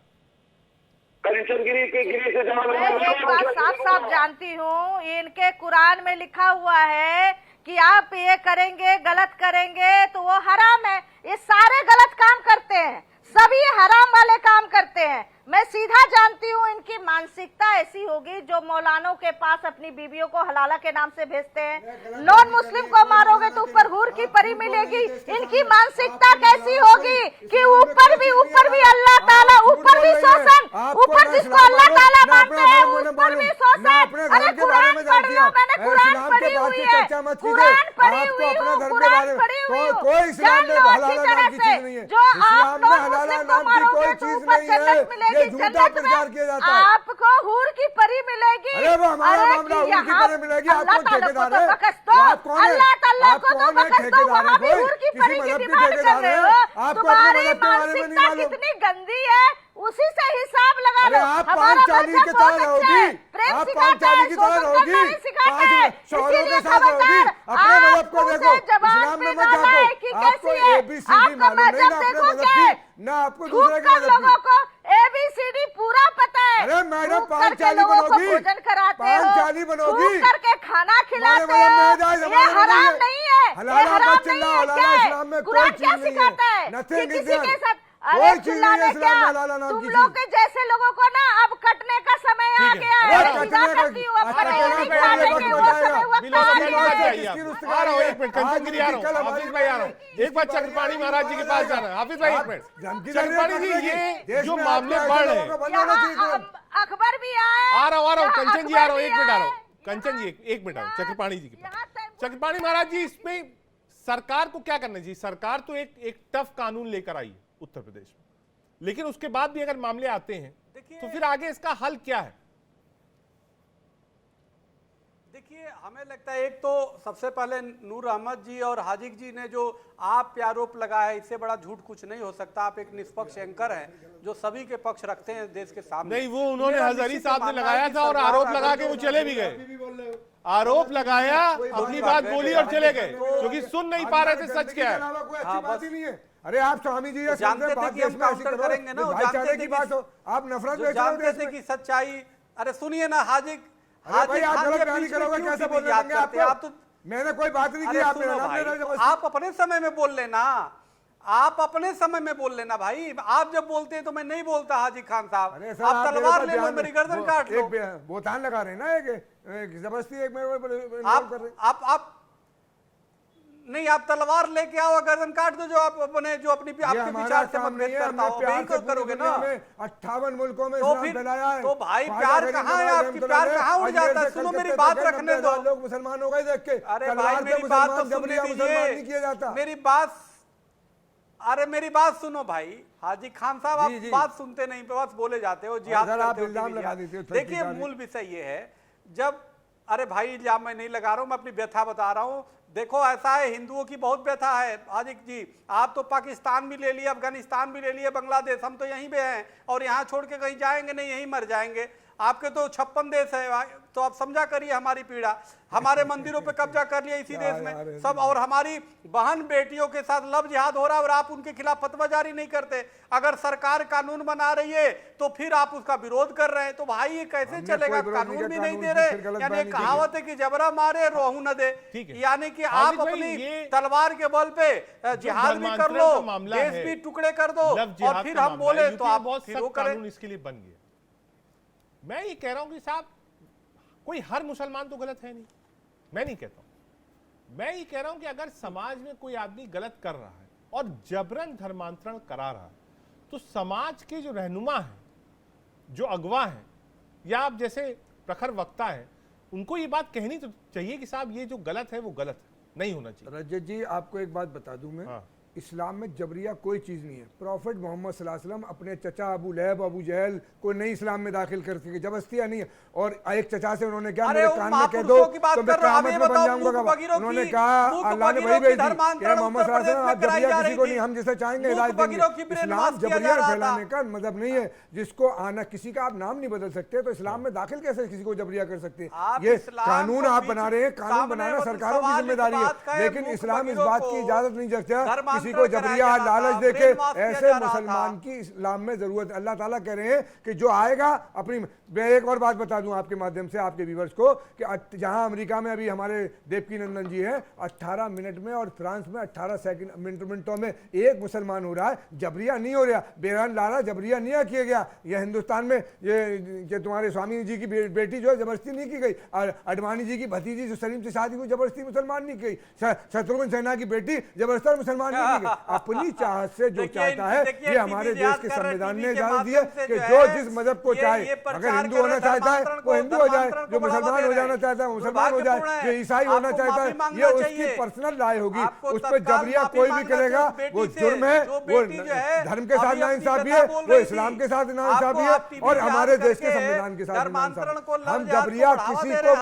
मैं एक बात साफ साफ जानती हूँ, इनके कुरान में लिखा हुआ है कि आप ये करेंगे गलत करेंगे तो वो हराम है। ये सारे गलत काम करते हैं, सभी हराम वाले काम करते हैं। मैं सीधा जानती हूँ इनकी मानसिकता ऐसी होगी जो मौलानों के पास अपनी बीवियों को हलाला के नाम से भेजते हैं। नॉन मुस्लिम को मारोगे तो ऊपर हूर की परी मिलेगी। इनकी मानसिकता कैसी होगी कि ऊपर भी अल्लाह ताला, ऊपर भी शोषण, ऊपर जिसको अल्लाह ताला मानते हैं ऊपर भी शोषण। अरे कुरान पढ़ लो, मैंने कुरान पढ़ी हुई है, कुरान पढ़ी हुई हूँ, कुरान पढ़ी हुई हूँ, जान लो अच्छी तरह से। जो आप नॉन मुस्लिम को मारोगे जाएंगे तो ऊपर जन्नत मिलेगी, जन्नत में आपको हूर की परी मिलेगी।
अरे वो हमारा मामला हूर की परी मिलेगी, आप कौन ठेकेदार है? आप कौन है?
अल्लाह
आप कौन है ठेकेदार है? कोई
हूर की परी
किसी
की
मजहब
डिमांड कर रहे हो?
आपको
तुम्हारी
अपने मजहब के बारे में नहीं
मानसिकता
मालूम।
कितनी गंदी है, उसी से हिसाब लगा लो।
आप
हमारा
पांचाली
बच्चा
की
बहुत
तरह
अच्छा है,
रहोगी,
प्रेम
आप
सिखाता
पांचाली
है,
की तरह
शोषण
रहोगी,
करना नहीं सिखाता है।
शौहरों के
इसीलिए
साथ रहोगी,
खबरदार,
अपने मजहब को
आप
देखो,
मुझसे जवाब
इस्लाम में
पे
मत
डाला है कि
जाको, आपको
कैसी है,
ABCD
आपका
मालूम नहीं
मजहब
ना अपने
देखो
मजहब
क्या है,
की, ना आपको
थूक
दूसरे के
कर
मजहब
लोगों
की।
को ABCD पूरा पता है।
अरे मैडम
थूक करके
पांचाली
लोगों को
बनोगी,
भोजन कराते हो,
पांचाली बनोगी,
थूक करके खाना खिलाते
हमारे मजहब में
हो,
जायज़,
ये
हमारे में
हराम
नहीं
नहीं है,
हलाल
ये
आप
हराम
मत
नहीं
चिल्लाओ,
है।
हलाल
क्या है?
इस्लाम में कोई
कुरान
चीज
क्या
नहीं है।
सिखाता है कि
Nothing is
किसी
there।
के साथ
कोई
अरे
चीज नहीं
चिल्लाने
है इस्लाम में
क्या,
हलाल नाम
तुम
की
लोग
चीज।
के जैसे लोगों को ना अब कटने का समय आ गया है।
अरे
सीधा
कटने का-
करती हूँ, अब
अच्छा,
कटने
कटने
नहीं
का
काटेंगे,
वक्त
वो
बताएगा।
समय वक्त
बिलो
आ
समय
गया
बात
है।
चाहिए आप। आ रहा हूँ, एक मिनट, कंचन गिरी आ रहा हूँ, हाफिज भाई आ रहा हूँ, एक बार चक्रपाणी महाराज जी के पास जाना है। हाफिज भाई एक मिनट, चक्रपाणी जी ये जो मामले बढ़ रहे हैं,
यहाँ अकबर भी आए,
आ रहा हूँ
यहाँ
कंचन जी आ रहा हूँ,
अकबर
एक
भी
मिनट आ रहा
आए।
हूँ, कंचन जी एक मिनट आ रहा हूँ, चक्रपाणी जी के
यहाँ
पास। चक्रपाणी महाराज जी, इसमें सरकार को क्या करना चाहिए? सरकार तो एक टफ कानून लेकर आई है उत्तर प्रदेश में, लेकिन उसके बाद भी अगर मामले आते हैं तो फिर आगे इसका हल क्या है?
देखिए, हमें लगता है एक तो सबसे पहले नूर अहमद जी और हाजिक जी ने जो आप पे आरोप लगाया है, इससे बड़ा झूठ कुछ नहीं हो सकता। आप एक निष्पक्ष एंकर हैं जो सभी के पक्ष रखते हैं देश के सामने।
नहीं, वो उन्होंने
मेरा
हजारी
निश्चित
साहब ने
मानना है
लगाया
कि
था और
सरकार
आरोप
अगर
लगा के
जो
वो चले भी गए, आरोप लगाया, अपनी बात बोली और चले गए, क्योंकि सुन नहीं पा रहे थे सच क्या है।
अरे आप स्वामी जी
जानते थे कि हम काउंटर करेंगे ना,
भाईचारे की बात हो, आप नफरत में
जानते थे कि सच्चाई। अरे सुनिए ना, हाजिक
भाई आप गलत बयानी करोगे, कैसे बोलने देंगे आपको?
आप तो
मैंने कोई बात नहीं की, आपने नाम ले रहे हो।
आप अपने समय में बोल लेना, आप अपने समय में बोल लेना भाई। आप जब बोलते हैं तो मैं नहीं बोलता हाजी खान साहब। आप तलवार ले लो, मेरी गर्दन काट लो।
एक बोतान लगा रहे हैं ना, एक जबरदस्ती एक मेरे
आप नहीं, आप तलवार लेके आओ, गर्दन काट दो, जो आप अपने जो अपनी आपके विचार से मतभेद करता हो, वही तो करोगे ना।
58 मुल्कों में
तो फिर तो भाई प्यार कहाँ है आपकी? प्यार कहाँ उड़ जाता है? सुनो मेरी बात रखने दो।
लोग मुसलमान हो गए देख के।
अरे भाई मेरी बात तो सुनने दीजिए, मेरी बात, अरे मेरी बात सुनो भाई। हाजी खान साहब, आप बात सुनते नहीं, बस बोले जाते हो, जिहाद करते हो। देखिए, मूल विषय ये है, जब अरे भाई इल्जाम मैं नहीं लगा रहा हूं, मैं अपनी व्यथा बता रहा हूं। देखो, ऐसा है, हिंदुओं की बहुत व्यथा है हाजिक जी। आप तो पाकिस्तान भी ले लिए, अफगानिस्तान भी ले लिए, बांग्लादेश, हम तो यहीं पे हैं और यहाँ छोड़ के कहीं जाएंगे नहीं, यहीं मर जाएंगे। आपके तो 56 देश है, तो आप समझा करिए हमारी पीड़ा। हमारे मंदिरों पे कब्जा कर लिया इसी देश में सब, और हमारी बहन बेटियों के साथ लव जिहाद हो रहा है और आप उनके खिलाफ फतवा जारी नहीं करते। अगर सरकार कानून बना रही है तो फिर आप उसका विरोध कर रहे हैं, तो भाई ये कैसे चलेगा? कानून भी नहीं दे रहे। यानी कहावत है कि जबरा मारे रोहू न दे, यानी कि आप अपनी तलवार के बल पे जिहाद भी कर लो, देश भी टुकड़े कर दो, और फिर हम बोले तो आप वो करें।
इसके लिए बन गया। मैं ये कह रहा हूं कि साहब, कोई हर मुसलमान तो गलत है नहीं, मैं नहीं कहता हूं। मैं ये कह रहा हूं कि अगर समाज में कोई आदमी गलत कर रहा है और जबरन धर्मांतरण करा रहा है, तो समाज के जो रहनुमा हैं, जो अगवा हैं, या आप जैसे प्रखर वक्ता हैं, उनको ये बात कहनी तो चाहिए कि साहब ये जो गलत है वो गलत है, नहीं होना चाहिए।
रजत जी, आपको एक बात बता दूं मैं,
हाँ।
इस्लाम में जबरिया कोई चीज़ नहीं है। प्रॉफिट मोहम्मद सल्लल्लाहु अलैहि वसल्लम अपने चचा अबू लहब, अबू जहल को नहीं इस्लाम में दाखिल कर सके, जबरदस्तियाँ नहीं है। और एक चचा से उन्होंने क्या, मेरे कान में कह दो तो मैं क़यामत में बन जाऊंगा। उन्होंने कहा अल्लाह ने वही भेज दी कि मोहम्मद सल्लल्लाहु अलैहि वसल्लम आप जबरिया किसी को नहीं, हम जिसे चाहेंगे हिदायत देंगे। इस्लाम जबरिया फैलाने का मतलब नहीं है। जिसको आना, किसी का आप नाम नहीं बदल सकते, तो इस्लाम में दाखिल कैसे किसी को जबरिया कर सकते हैं? ये कानून आप बना रहे हैं, कानून बनाना सरकारों की जिम्मेदारी है, लेकिन इस्लाम इस बात की इजाजत नहीं देता किसी को जबरिया लालच देके। ऐसे मुसलमान की इस्लाम में जरूरत। अल्लाह ताला कह रहे हैं कि जो आएगा अपनी। मैं एक और बात बता दूं आपके माध्यम से आपके व्यूअर्स को कि जहां अमेरिका में अभी हमारे देवकी नंदन जी हैं, 18 मिनट में, और फ्रांस में 18 मिनटों में एक मुसलमान हो रहा है। जबरिया नहीं हो रहा, बेरान लाला जबरिया नहीं किया गया। यह हिंदुस्तान में ये तुम्हारे स्वामी जी की बेटी जो है जबरदस्ती नहीं की गई, और अडवाणी जी की भतीजी जो सलीम से शादी को जबरदस्ती मुसलमान नहीं की, शत्रुघ्न सिन्हा की बेटी जबरदस्ती मुसलमान नहीं नहीं, अपनी चाहत से जो चाहता है, ये हमारे देश के संविधान ने इजाजत दी है कि जो जिस मजहब को चाहे, अगर हिंदू होना चाहता है वो हिंदू हो जाए, जो मुसलमान हो जाना चाहता है मुसलमान हो जाए, जो ईसाई होना चाहता है ये उसकी पर्सनल राय होगी, उस पर जबरिया कोई भी करेगा वो जुर्म है, वो धर्म के साथ नाइंसाफी है, वो इस्लाम के साथ नाइंसाफी है और हमारे देश के संविधान के साथ नाइंसाफी। हम जबरिया किसी को,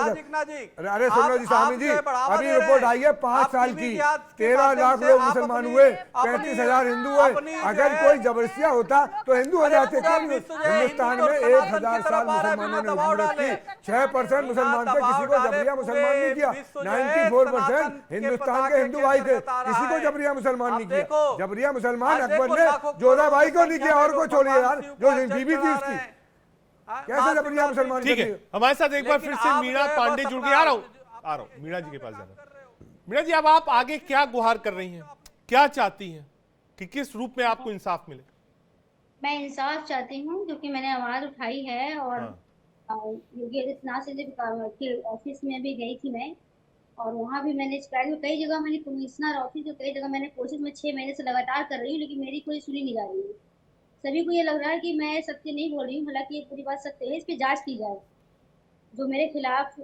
अरे सुनो जी स्वामी जी, अभी रिपोर्ट आई है 5 साल की, 13 लाख लोग मुसलमान हुए, 35,000 हिंदू हुए, अगर कोई जबरदस्तियां होता तो हिंदू हो जाते। हिंदुस्तान में 1000 साल मुसलमानों ने हुकूमत की, 6% मुसलमान थे, किसी को जबरिया मुसलमान नहीं किया। 94% हिंदुस्तान के हिंदू भाई थे, किसी को जबरिया मुसलमान नहीं किया। जबरिया मुसलमान अकबर ने जोधा भाई को नहीं किया, और को छोड़िए यार, जो बीबी थी उसकी, कैसे जबरिया मुसलमान।
ठीक है, हमारे साथ एक बार फिर से मीणा पांडे जुड़ के आ रहा हूँ मीणा जी के पास जाना। मीणा जी, अब आप आगे क्या गुहार कर रही हैं, क्या चाहती हैं कि किस रूप में आपको इंसाफ मिले?
मैं इंसाफ चाहती हूँ क्योंकि मैंने आवाज उठाई है और योगी आदित्यनाथ के ऑफिस में भी गई थी मैं, और वहाँ भी मैंने शिकायत, कई जगह मैंने कमिश्नर ऑफिस और कई जगह मैंने कोशिश में 6 महीने से लगातार कर रही हूँ, लेकिन मेरी कोई सुनी नहीं जा रही है। सभी को ये लग रहा है कि मैं सत्य नहीं बोल रही हूँ, हालांकि ये पूरी बात सत्य है। इस पर जांच की जाए, जो मेरे खिलाफ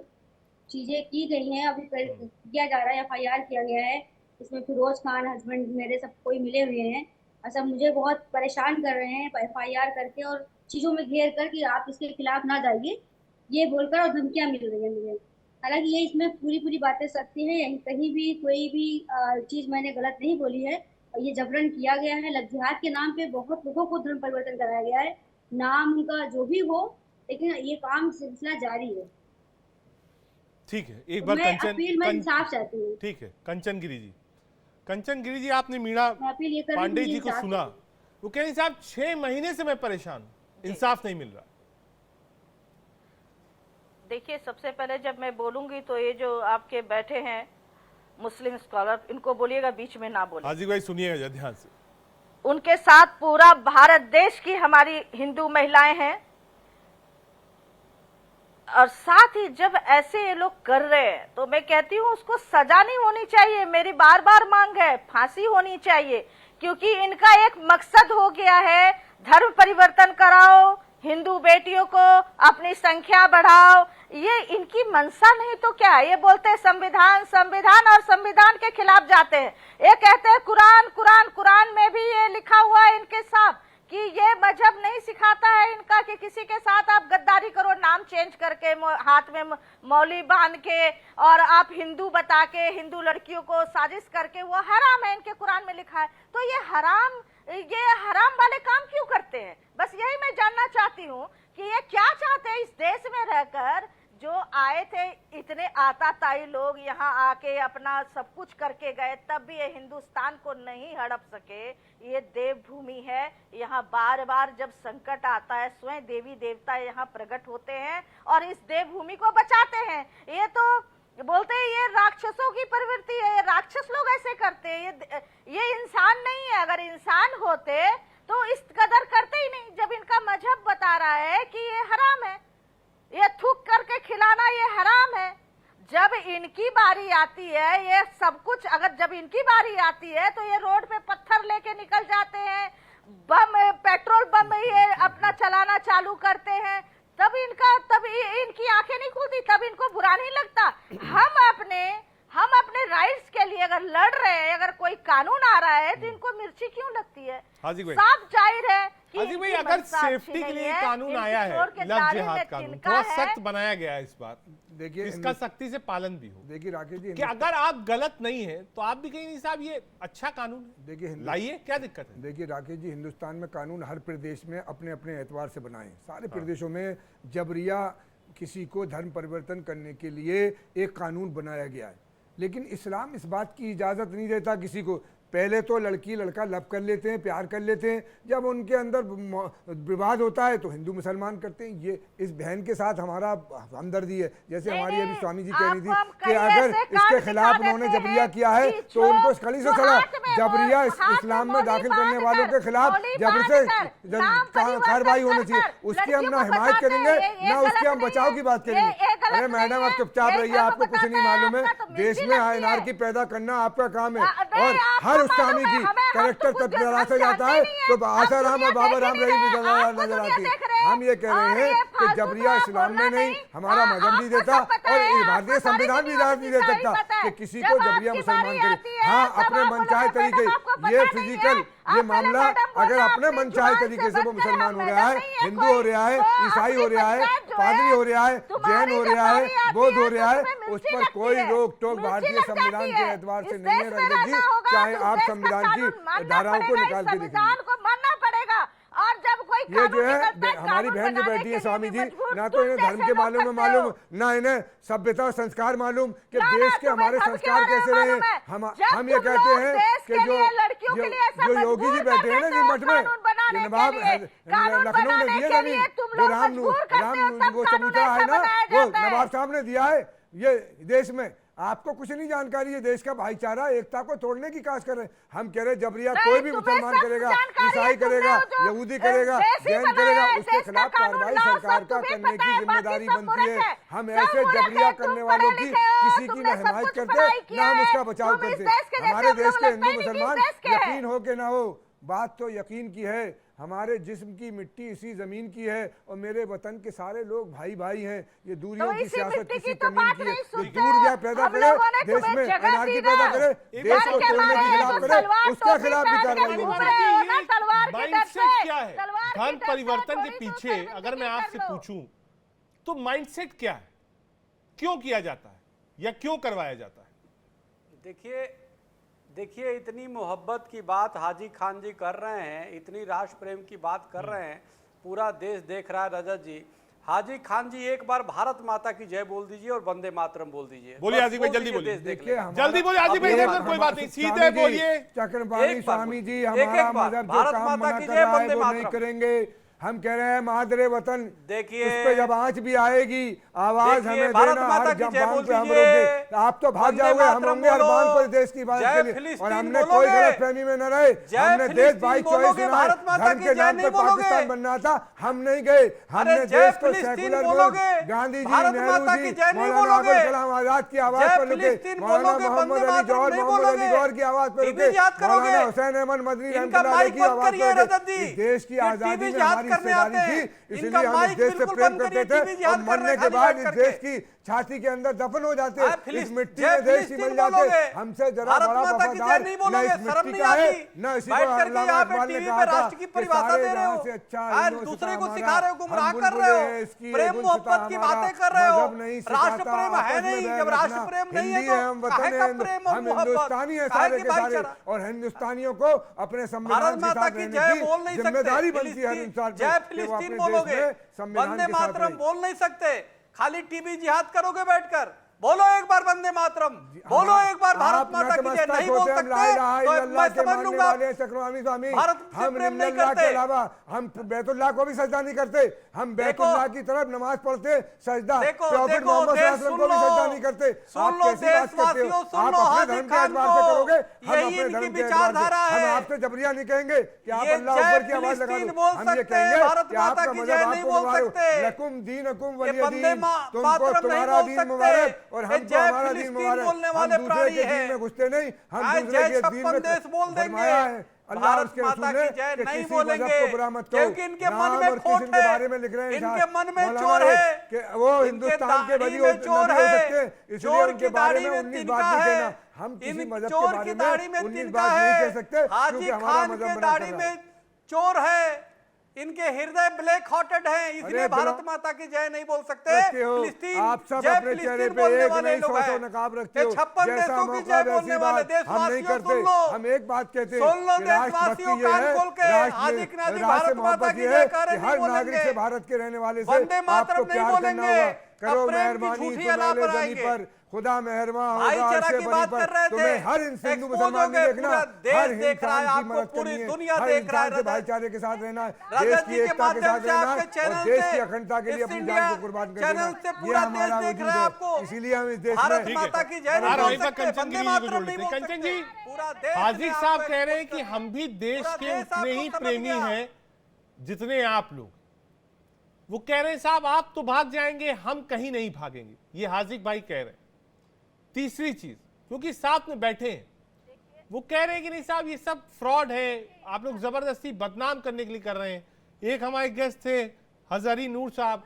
चीजें की गई हैं, अभी किया जा रहा है, FIR किया गया है, इसमें फिरोज खान हस्बैंड मेरे सब कोई मिले हुए हैं और सब मुझे बहुत परेशान कर रहे हैं FIR करके और चीज़ों में घेर कर कि आप इसके खिलाफ ना जाइए, ये बोलकर, और धमकियाँ मिल रही हैं मुझे। हालांकि ये इसमें पूरी बातें सत्य है, यहीं कहीं भी कोई भी चीज़ मैंने गलत नहीं बोली है। और ये जबरन किया गया है, लव जिहाद के नाम पे बहुत लोगों को धर्म परिवर्तन कराया गया है, नाम उनका जो भी हो, लेकिन ये काम सिलसिला जारी है।
ठीक है, एक बार
मैं इंसाफ चाहती हूँ।
ठीक है, कंचन गिरी जी, आपने मीणा पांडे जी को सुना, वो कह रही साहब 6 महीने से मैं परेशान हूँ, इंसाफ नहीं मिल रहा।
देखिए, सबसे पहले जब मैं बोलूंगी तो ये जो आपके बैठे हैं मुस्लिम स्कॉलर, इनको बोलिएगा बीच में ना बोले।
हाजी भाई सुनिएगा ध्यान से।
उनके साथ पूरा भारत देश की हमारी हिंदू महिलाएं हैं, और साथ ही जब ऐसे ये लोग कर रहे हैं तो मैं कहती हूँ उसको सजा नहीं होनी चाहिए। मेरी बार बार मांग है, फांसी होनी चाहिए, क्योंकि इनका एक मकसद हो गया है, धर्म परिवर्तन कराओ, हिंदू बेटियों को अपनी संख्या बढ़ाओ। ये इनकी मंशा नहीं तो क्या? ये बोलते हैं संविधान और संविधान के खिलाफ जाते हैं। ये कहते हैं कुरान में भी ये लिखा हुआ है इनके साथ कि ये मजहब नहीं सिखाता है इनका कि किसी के साथ आप गद्दारी करो, नाम चेंज करके, हाथ में मौली बांध के, और आप हिंदू बता के हिंदू लड़कियों को साजिश करके, वो हराम है, इनके कुरान में लिखा है। तो ये हराम वाले काम क्यों करते हैं? बस यही मैं जानना चाहती हूँ कि ये क्या चाहते हैं इस देश में रहकर। जो आए थे इतने आताताई लोग, यहाँ आके अपना सब कुछ करके गए, तब भी ये हिंदुस्तान को नहीं हड़प सके। ये देवभूमि है, यहाँ बार बार जब संकट आता है स्वयं देवी देवता यहाँ प्रकट होते हैं और इस देवभूमि को बचाते हैं। ये तो बोलते हैं ये राक्षसों की प्रवृत्ति है, ये राक्षस लोग ऐसे करते हैं, ये इंसान नहीं है। अगर इंसान होते तो इस कदर करते ही नहीं। जब इनका मजहब बता रहा है कि ये हराम है, ये थूक करके खिलाना ये हराम है, जब इनकी बारी आती है ये सब कुछ, अगर जब इनकी बारी आती है तो ये रोड पे पत्थर लेके निकल जाते हैं, पेट्रोल बम ये अपना चलाना चालू करते हैं, तब इनकी आंखें नहीं खुलती, तब इनको बुरा नहीं लगता। हम अपने राइट्स के लिए अगर लड़ रहे हैं, अगर कोई कानून आ रहा है तो इनको मिर्ची क्यों लगती है? साफ जाहिर है कि
हाजी भाई, अगर सेफ्टी के लिए कानून आया है, लव जिहाद कानून थोड़ा सख्त बनाया गया है इस बार, देखिए इसका सख्ती से पालन भी हो।
देखिए राकेश जी,
कि अगर आप गलत नहीं है तो आप भी कहीं नहीं साहब ये अच्छा कानून है,
देखिए
लाइए, क्या दिक्कत है?
देखिए राकेश जी, हिंदुस्तान में कानून हर प्रदेश में अपने अपने एतबार से बनाए। सारे प्रदेशों में जबरिया किसी को धर्म परिवर्तन करने के लिए एक कानून बनाया गया है, लेकिन इस्लाम इस बात की इजाज़त नहीं देता किसी को। पहले तो लड़की लड़का लव कर लेते हैं, प्यार कर लेते हैं, जब उनके अंदर विवाद होता है तो हिंदू मुसलमान करते हैं। ये इस बहन के साथ हमारा हमदर्दी है, जैसे हमारी अभी स्वामी जी कह रही थी कि अगर इसके खिलाफ उन्होंने जबरिया किया है तो उनको कड़ी से सजा, जबरिया इस्लाम में दाखिल करने वालों के खिलाफ जबर से कार्रवाई होनी चाहिए। उसकी हम ना हिमायत करेंगे ना उसके हम बचाव की बात करेंगे। अरे मैडम, आप चुपचाप रहिए, आपको कुछ नहीं मालूम है। देश में अनारकी पैदा करना आपका काम है और हर उस स्वामी की कैरेक्टर तब तराशा जाता है तो आसाराम और बाबा राम रहीम नजर आती है। हम ये कह रहे हैं कि जबरिया इस्लाम में नहीं, हमारा मजहब नहीं देता और भारतीय संविधान भी इजाजत नहीं दे सकता कि किसी को जबरिया मुसलमान करे। हाँ, अपने मनचाहे तरीके, ये फिजिकल ये मामला अगर अपने मनचाहे तरीके से वो मुसलमान हो रहा है, हिंदू हो रहा है, ईसाई हो रहा है, पादरी हो रहा है, जैन हो रहा है, बौद्ध हो रहा है, उस पर कोई रोक टोक भारतीय संविधान के एतबार से नहीं है रघुवीर जी, चाहे आप संविधान की धाराओं को निकाल के देखिए।
मानना पड़ेगा। और जब कोई
ये जो है हमारी बहन जो बैठी है स्वामी जी, ना तो इन्हें धर्म के मालूम ना इन्हें सभ्यता और संस्कार मालूम कि देश के हमारे संस्कार कैसे रहे। हम ये कहते हैं कि जो योगी जी बैठे हैं ना जी मठ में, ये नवाब लखनऊ ने दिए जमीन, जो राम वो चबूतरा है ना, वो नवाब साहब ने दिया है ये देश में। आपको कुछ नहीं जानकारी है, देश का भाईचारा एकता को तोड़ने की काश कर रहे हैं। हम कह रहे जबरिया कोई भी मुसलमान करेगा, ईसाई करेगा, यहूदी करेगा, जैन करेगा, उसके खिलाफ कार्रवाई सरकार का करने की जिम्मेदारी बनती है। हम ऐसे जबरिया करने वालों की किसी की न हिमायत करते ना हम उसका बचाव करते। हमारे देश के हिंदू मुसलमान यकीन हो के ना हो, बात तो यकीन की है। हमारे जिस्म की मिट्टी इसी जमीन की है और मेरे वतन के सारे लोग भाई भाई हैं। ये दूरियों की सियासत किसी कमीन की है, ये दूर क्या पैदा करे, देश में एनआरकी पैदा करे, देश को तोड़ने के खिलाफ करे, उसके खिलाफ भी कार्रवाई होगी।
माइंडसेट क्या है धर्म परिवर्तन के पीछे? अगर मैं आपसे पूछूं तो माइंडसेट क्या है, क्यों किया जाता है या क्यों करवाया जाता है?
देखिए इतनी मोहब्बत की बात हाजी खान जी कर रहे हैं, इतनी राष्ट्र प्रेम की बात कर रहे हैं, पूरा देश देख रहा है। रजत जी, हाजी खान जी एक बार भारत माता की जय बोल दीजिए और वंदे मातरम बोल दीजिए।
बोलिए हाजी भाई, जल्दी बोलिए,
जल्दी
बोलिए हाजी भाई, कोई बात नहीं, सीधे बोलिए।
चक्रपाणी स्वामी जी, हमारा मजहब जो काम मना कर रहा है वो नहीं करेंगे। हम कह रहे हैं मादरे वतन,
देखिए
उस पे जब आंच भी आएगी आवाज हमें देना, हर जबान पे हम रोके। आप तो भाग जाओगे, हम होंगे हर बात पर देश की बात के लिए, और हमने कोई गलतफहमी में न रहे। हमने देश भाई चॉइस सुना, धर्म के नाम पे पाकिस्तान बनना था, हम नहीं गए। हमने देश को सेकुलर गांधी जी, नेहरू जी, मौलाना अबुल कलाम आजाद की आवाज पर रुके, मौलाना मोहम्मद अली जौहर, मोहम्मद अली गौहर की आवाज पर रुके, मौलाना हुसैन अहमद मदनी रहमतुल्लाह की आवाज पर रुके। देश की आजादी में हमारी हिस्सेदारी थी, इसलिए हम इस देश से प्रेम करते थे और मरने के बाद इस देश की छाती के अंदर दफन हो जाते, इस मिट्टी में देश ही मिल जाते। हमसे जरा बड़ा वफादार न इस मिट्टी का है, न इसी को अल्लामा इकबाल ने कहा था कि सारे जहां से अच्छा
दूसरे को सिखा रहे हो, गुमराह कर रहे हो, प्रेम मोहब्बत की बातें कर रहे हो। राष्ट्र प्रेम है नहीं, जब राष्ट्र प्रेम नहीं है
हम वतन है, हम हिंदुस्तानी है सारे के सारे, और हिंदुस्तानियों को अपने संविधान के साथ रहने की जिम्मेदारी बनती है।
जय फिलिस्तीन बोलोगे, वंदे मातरम बोल नहीं सकते, खाली टीवी जिहाद करोगे बैठकर। बोलो एक बार वंदे मातरम, बोलो एक बार भारत माता की जय। नहीं बोल सकते तो मैं समझ लूंगा भारत से प्रेम नहीं करते।
हम बैतुल्लाह को भी सजदा नहीं करते, हम बैतुल्लाह की तरफ नमाज पढ़ते, सजदा प्रॉफिट मोहम्मद सल्लल्लाहु अलैहि वसल्लम को भी सजदा नहीं करते।
सुन लो देशवासियों, सुन लो हाजी खान को, यही इनकी विचारधारा है।
हम आपसे जबरिया नहीं कहेंगे कि आप अल्लाह अकबर की आवाज लगा दो, हम ये कहेंगे कि आपका मजहब आपको मुबारक, लकुम दीनकुम वलिय दीन, तुमको तुम्हारा दीन मुबारक और हमको हमारा दीन मुबारक। हम दूसरे के दीन में घुसते नहीं, हम दूसरे के दीन में फरमाया है
भारत माता की जय नहीं बोलेंगे, क्योंकि इनके मन में खोट है, इनके मन में चोर है,
वो हिंदुस्तान के बली
चोर है,
चोर की दाढ़ी में तिनका है। हम किसी मजहब के बारे में 19 बात नहीं कह सकते,
हाजी खान के दाढ़ी में चोर है, इनके हृदय ब्लैक हार्टेड हैं, इसलिए भारत माता की जय नहीं बोल सकते। फिलिस्तीन
आप सब अपने चेहरे पे एक नहीं 100 नकाब रखते हो,
56 देशों की जय बोलने वाले देशवासियों सुन लो,
हम एक बात कहते हैं,
सुन लो देशवासियों, कान खोल के हाजी खान भारत माता की जय कर रहे
हर नागरिक से, भारत के रहने वाले से आपको प्यार करना होगा। करो मेहरबानी तुम्हारे पर, खुदा मेहरबान होगा अर्शे बरी पर। तुम्हें हर हिंदू मुसलमान नहीं देखना, हर इंसान की मदद करनी है, हर इंसान से भाईचारे के साथ रहना है, देश की एकता के साथ रहना है और देश की अखंडता के लिए अपनी जान को कुर्बान कर देना, ये हमारा वजूद है। इसीलिए हम इस देश में
कंचन जी, हाजी साहब कह रहे हैं कि हम भी देश के उतने ही प्रेमी हैं जितने आप लोग। वो कह रहे हैं साहब आप तो भाग जाएंगे, हम कहीं नहीं भागेंगे, ये हाजिक भाई कह रहे हैं। तीसरी चीज, क्योंकि साथ में बैठे हैं, वो कह रहे हैं कि नहीं साहब ये सब फ्रॉड है, आप लोग जबरदस्ती बदनाम करने के लिए कर रहे हैं। एक हमारे गेस्ट थे हजारी नूर साहब,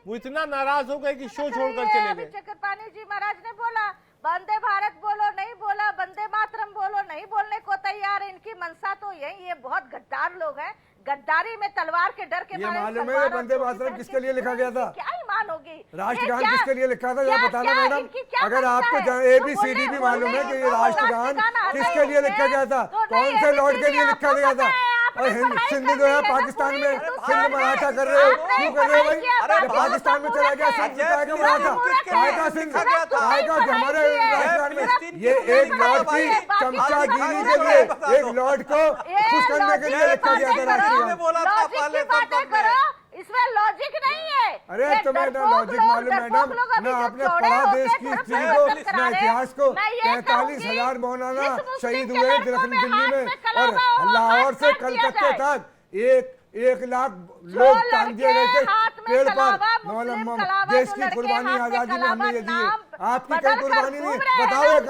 वो इतना नाराज हो गए कि शो छोड़कर चले गए।
चक्रपाणी जी महाराज ने बोला वंदे भारत बोलो, नहीं बोला वंदे मातरम बोलो, नहीं बोलने को तैयार है। इनकी मनसा तो यही, ये बहुत गद्दार लोग हैं, गद्दारी में तलवार के डर के
ये मालूम है वंदे मातरम किसके लिए लिखा गया था?
क्या ईमान होगी?
राष्ट्रगान किसके लिए लिखा था, जरा बताना मैडम। अगर आपको ABCD भी मालूम है कि ये राष्ट्रगान किसके लिए लिखा गया था, कौन से लॉर्ड के लिए लिखा गया था? और सिंध जो है पाकिस्तान में, सिंध मराठा कर रहे हो, क्यों कर रहे हो भाई? जब पाकिस्तान में चला गया सिंध का मराठा, कायदा सिंध, कायदा हमारे राष्ट्रगान में ये एक लॉर्ड की चमचागिरी के लिए, एक लॉर्ड को खुश करने के लिए लिखा गया था राष्ट्रगान।
इसमें लॉजिक नहीं है।
अरे तुम्हें ना लॉजिक मालूम मैडम, ना आपने पढ़ा देश की हिस्ट्री को, ना इतिहास को। 43,000 मौलाना शहीद हुए दिल्ली में, और लाहौर से कलकत्ते तक 1 लाख लोग टांगे गए थे पेड़ पर। देश की कुर्बानी आजादी में हमने ये दी है, आपकी कोई कुर्बानी नहीं। बताओ एक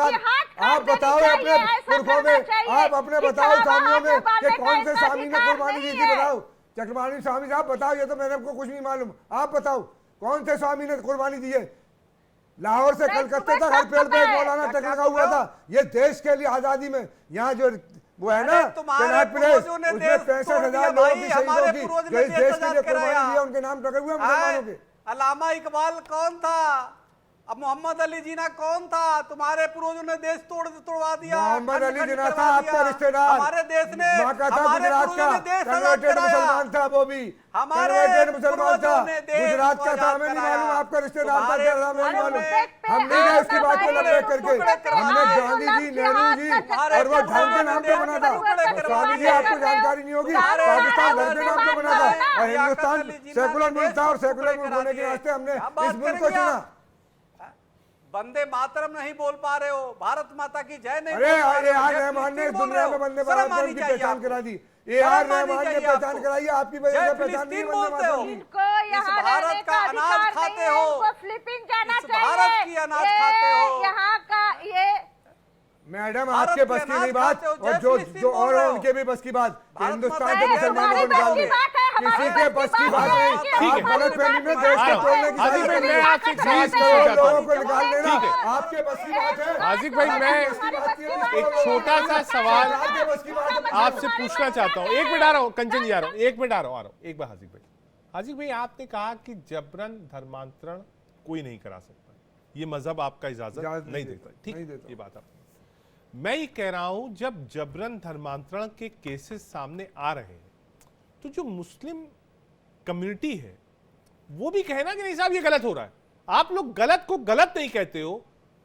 आप बताओ अपने पुरखों में, आप अपने बताओ स्वामियों में कि कौन से स्वामी ने कुर्बानी दी थी, बताओ। चक्रपाणी स्वामी साहब बताओ, ये तो मेरे को कुछ नहीं मालूम, आप बताओ कौन से स्वामी ने कुर्बानी दी है? लाहौर से कलकत्ते तक हर पेड़ पे एक मौलाना तक लगा हुआ था, ये देश के लिए आजादी में। यहाँ जो वो है ना प्लेस, उसमें 65,000 लोगों की शहीदों की जो इस देश के लिए कुर्बानी दी है, उनके नाम टके हुए मुसलमानों के।
अल्लामा इकबाल कौन था? अब मोहम्मद अली जिन्ना कौन था? तुम्हारे पूर्वजों ने देश तोड़वा दिया।
मोहम्मद अली जिन्ना था आपका रिश्तेदार,
हमारे देश ने,
हमारे कन्वर्टेड मुसलमान था, वो भी कन्वर्टेड मुसलमान था, गुजरात का था। हमें नहीं मालूम आपका रिश्तेदार था क्या, हमें नहीं मालूम। हम नहीं गए उसकी बात को लपेट करके। हमने गांधी जी, नेहरू जी और वो धर्म के नाम पे बना था। स्वामी जी आपको जानकारी नहीं होगी, पाकिस्तान धर्म के नाम पे बना था, और हिंदुस्तान सेकुलर मुल्क था, और सेकुलर मुल्क होने के वास्ते हमने इस मुल्क को चुना।
वंदे मातरम नहीं बोल पा रहे हो, भारत माता की जय नहीं।
अरे AR रहमान ने दुनिया में वंदे मातरम की पहचान करा दी। AR रहमान ने पहचान कराई, आपकी वजह से पहचान नहीं वंदे मातरम।
इनको यहाँ
भारत का अनाज खाते हो,
फिलिपीन जाना चाहिए,
भारत की अनाज खाते हो।
यहाँ का ये
मैडम आपके बस की नहीं बात, और जो और उनके भी बस की बात, हिंदुस्तान के मुसलमानों को निकाल दे, किसी के बस की बात नहीं। आप गलत फहमी में देश को तोड़ने की कोशिश कर रहे हैं, 20 करोड़ लोगों को निकाल देना आपके बस की बात है।
हाजिक भाई, मैं एक छोटा सा सवाल आपसे पूछना चाहता हूँ। 1 मिनट आ रहा हूँ, कंचन जी आ रहा हूँ, 1 मिनट आ रहा हूँ, एक बार। हाजिक भाई आपने कहा कि जबरन धर्मांतरण कोई नहीं करा सकता, ये मजहब आपका इजाजत नहीं देता, ठीक, ये बात आप। मैं ये कह रहा हूं जब जबरन धर्मांतरण के केसेस सामने आ रहे हैं, तो जो मुस्लिम कम्युनिटी है वो भी कहना कि नहीं साहब ये गलत हो रहा है। आप लोग गलत को गलत नहीं कहते हो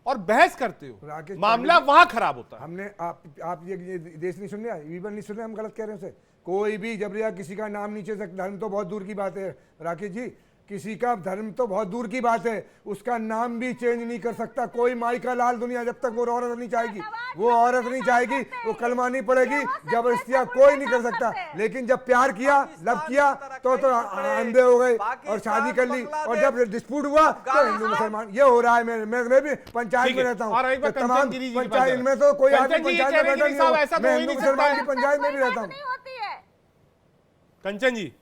और बहस करते हो, मामला वहां खराब होता है।
हमने आप ये देश नहीं सुन रहे, ईवन नहीं सुन रहे, हम गलत कह रहे हैं उसे। कोई भी जबरिया किसी का नाम नीचे से, धर्म तो बहुत दूर की बात है राकेश जी, किसी का धर्म तो बहुत दूर की बात है, उसका नाम भी चेंज नहीं कर सकता कोई माई का लाल दुनिया, जब तक वो औरत नहीं चाहेगी, वो औरत नहीं चाहेगी, वो कलमा नहीं पड़ेगी, जबरदस्तियां कोई नहीं कर सकता। लेकिन जब प्यार किया, लव किया, तो अंधे हो गए और शादी कर ली, और जब डिस्प्यूट हुआ तो हिंदू मुसलमान ये हो रहा है। मैं भी पंचायत में रहता हूँ, तमाम पंचायत, इनमें तो कोई आदमी पंचायत में बैठा नहीं हो, मैं हिंदू मुसलमान की पंचायत में भी रहता हूँ।
कंचन जी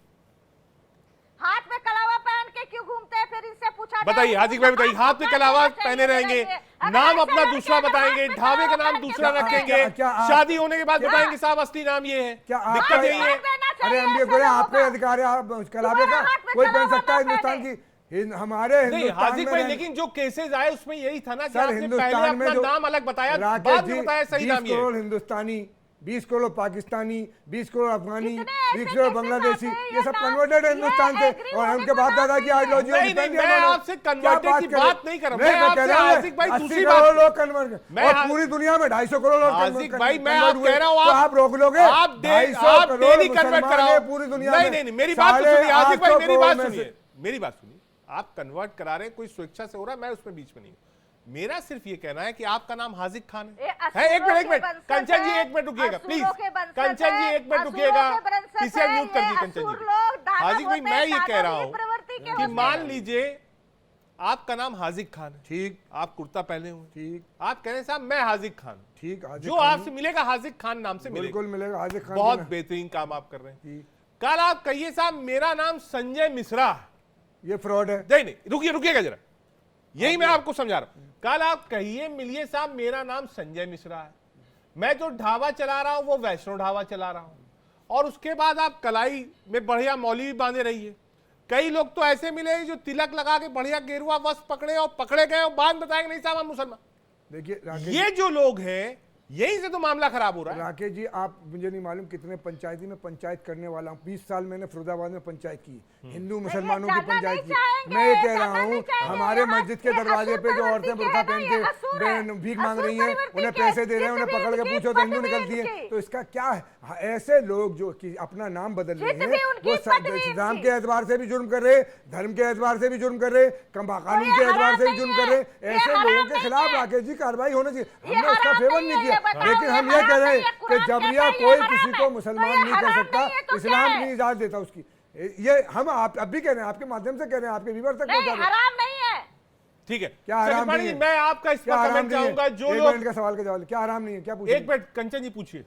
हाथ में कलावा पहन के क्यों घूमते हैं? फिर इनसे पूछा,
बताइए हाजिक भाई, बताइए। हाथ में कलावा पहने रहेंगे, नाम अपना दूसरा बताएंगे, ढाबे का नाम दूसरा रखेंगे, शादी होने के बाद बताएंगे साहब असली नाम ये है,
क्या
दिक्कत यही है?
अरे हम ये बोले आपके अधिकार है, आप कलावे का कोई पहन सकता है हिंदुस्तान की, हमारे
नहीं हाजिक भाई, लेकिन जो केसेस आए उसमें यही था ना कि आपने पहले अपना नाम अलग बताया, बाद में बताया सही नाम ये।
20 करोड़ हिंदुस्तानी, 20 करोड़ पाकिस्तानी, 20 करोड़ अफगानी, 20 करोड़ बांग्लादेशी, ये सब कन्वर्टेड हिंदुस्तान थे, और उनके बाप दादा की आइडियोलॉजी।
मैं आपसे कन्वर्टेड की बात नहीं कर रहा, मैं आपसे हाजिक भाई दूसरी बात,
लोग कन्वर्ट, और पूरी दुनिया में 250 करोड़ लोग
हाजिक भाई, मैं आप कह रहा हूँ,
आप रोक लोगे?
आप डेली कन्वर्ट कराओ
पूरी दुनिया में।
नहीं, मेरी बात तो सुनिए हाजिक भाई, मेरी बात सुनिए, मेरी बात सुनिए। आप कन्वर्ट करा रहे हैं, कोई स्वेच्छा से हो रहा है, मैं उसमें बीच में नहीं हूँ। मेरा सिर्फ ये कहना है कि आपका नाम हाजिक खान है। एक मिनट कंचन जी, 1 मिनट रुकिएगा प्लीज, कंचन जी 1 मिनट रुकिएगा, इसे म्यूट कर दी कंचन जी। हाजिक भाई मैं ये कह रहा हूं कि मान लीजिए आपका नाम हाजिक खान है,
ठीक,
आप कुर्ता पहने हुए,
ठीक,
आप कह रहे हैं साहब मैं हाजिक खान,
ठीक,
जो आपसे मिलेगा हाजिक खान नाम से मिलेगा,
बिल्कुल मिलेगा हाजिक खान।
बहुत बेहतरीन काम आप कर रहे हैं। कल आप कहिए साहब मेरा नाम संजय मिश्रा है,
ये फ्रॉड है।
नहीं रुकिएगा जरा, यही मैं आपको समझा रहा हूं। कल आप कहिए मिलिए साहब मेरा नाम संजय मिश्रा है, मैं जो ढाबा चला रहा हूं वो वैष्णो ढाबा चला रहा हूं, और उसके बाद आप कलाई में बढ़िया मौली बांधे रहिए। कई लोग तो ऐसे मिले जो तिलक लगा के बढ़िया गेरुआ वस्त्र पकड़े और पकड़े गए और बाद बताएंगे नहीं साहब हम मुसलमान।
देखिए
ये जो लोग हैं यही से तो मामला खराब हो रहा है।
राकेश जी, आप मुझे नहीं मालूम कितने पंचायती में पंचायत करने वाला हूँ। 20 साल मैंने फिरोजाबाद में पंचायत की, हिंदू मुसलमानों की पंचायत की। मैं ये कह रहा हूँ हमारे मस्जिद के दरवाजे पे जो औरतें बुर्का पहन के भीख मांग रही हैं, उन्हें पैसे दे रहे हैं, उन्हें पकड़ के पूछो तो हिंदू निकलती है, तो इसका क्या है? ऐसे लोग जो कि अपना नाम बदल रहे हैं वो इस्लाम के एतबार से भी जुर्म कर रहे, धर्म के एतबार से भी जुर्म कर रहे, कानून के एतबार से भी जुर्म कर रहे। ऐसे लोगों के खिलाफ राकेश जी कार्रवाई होनी चाहिए। हमने उसका फेवर नहीं किया, लेकिन हम ये कह रहे हैं कि जबरिया कोई किसी को मुसलमान नहीं कर सकता, इस्लाम नहीं इजाजत देता उसकी। ये हम आप अब भी कह रहे हैं, आपके माध्यम से कह रहे हैं, आपके व्यूअर तक पहुंचा रहे हैं।
हराम नहीं है,
ठीक है,
क्या हराम नहीं है?
मैं आपका इस पर कमेंट चाहूंगा। जो
एक
लोग
मिनट का सवाल का जवाब, क्या हराम नहीं है? क्या पूछिए?
एक मिनट कंचन जी पूछिए,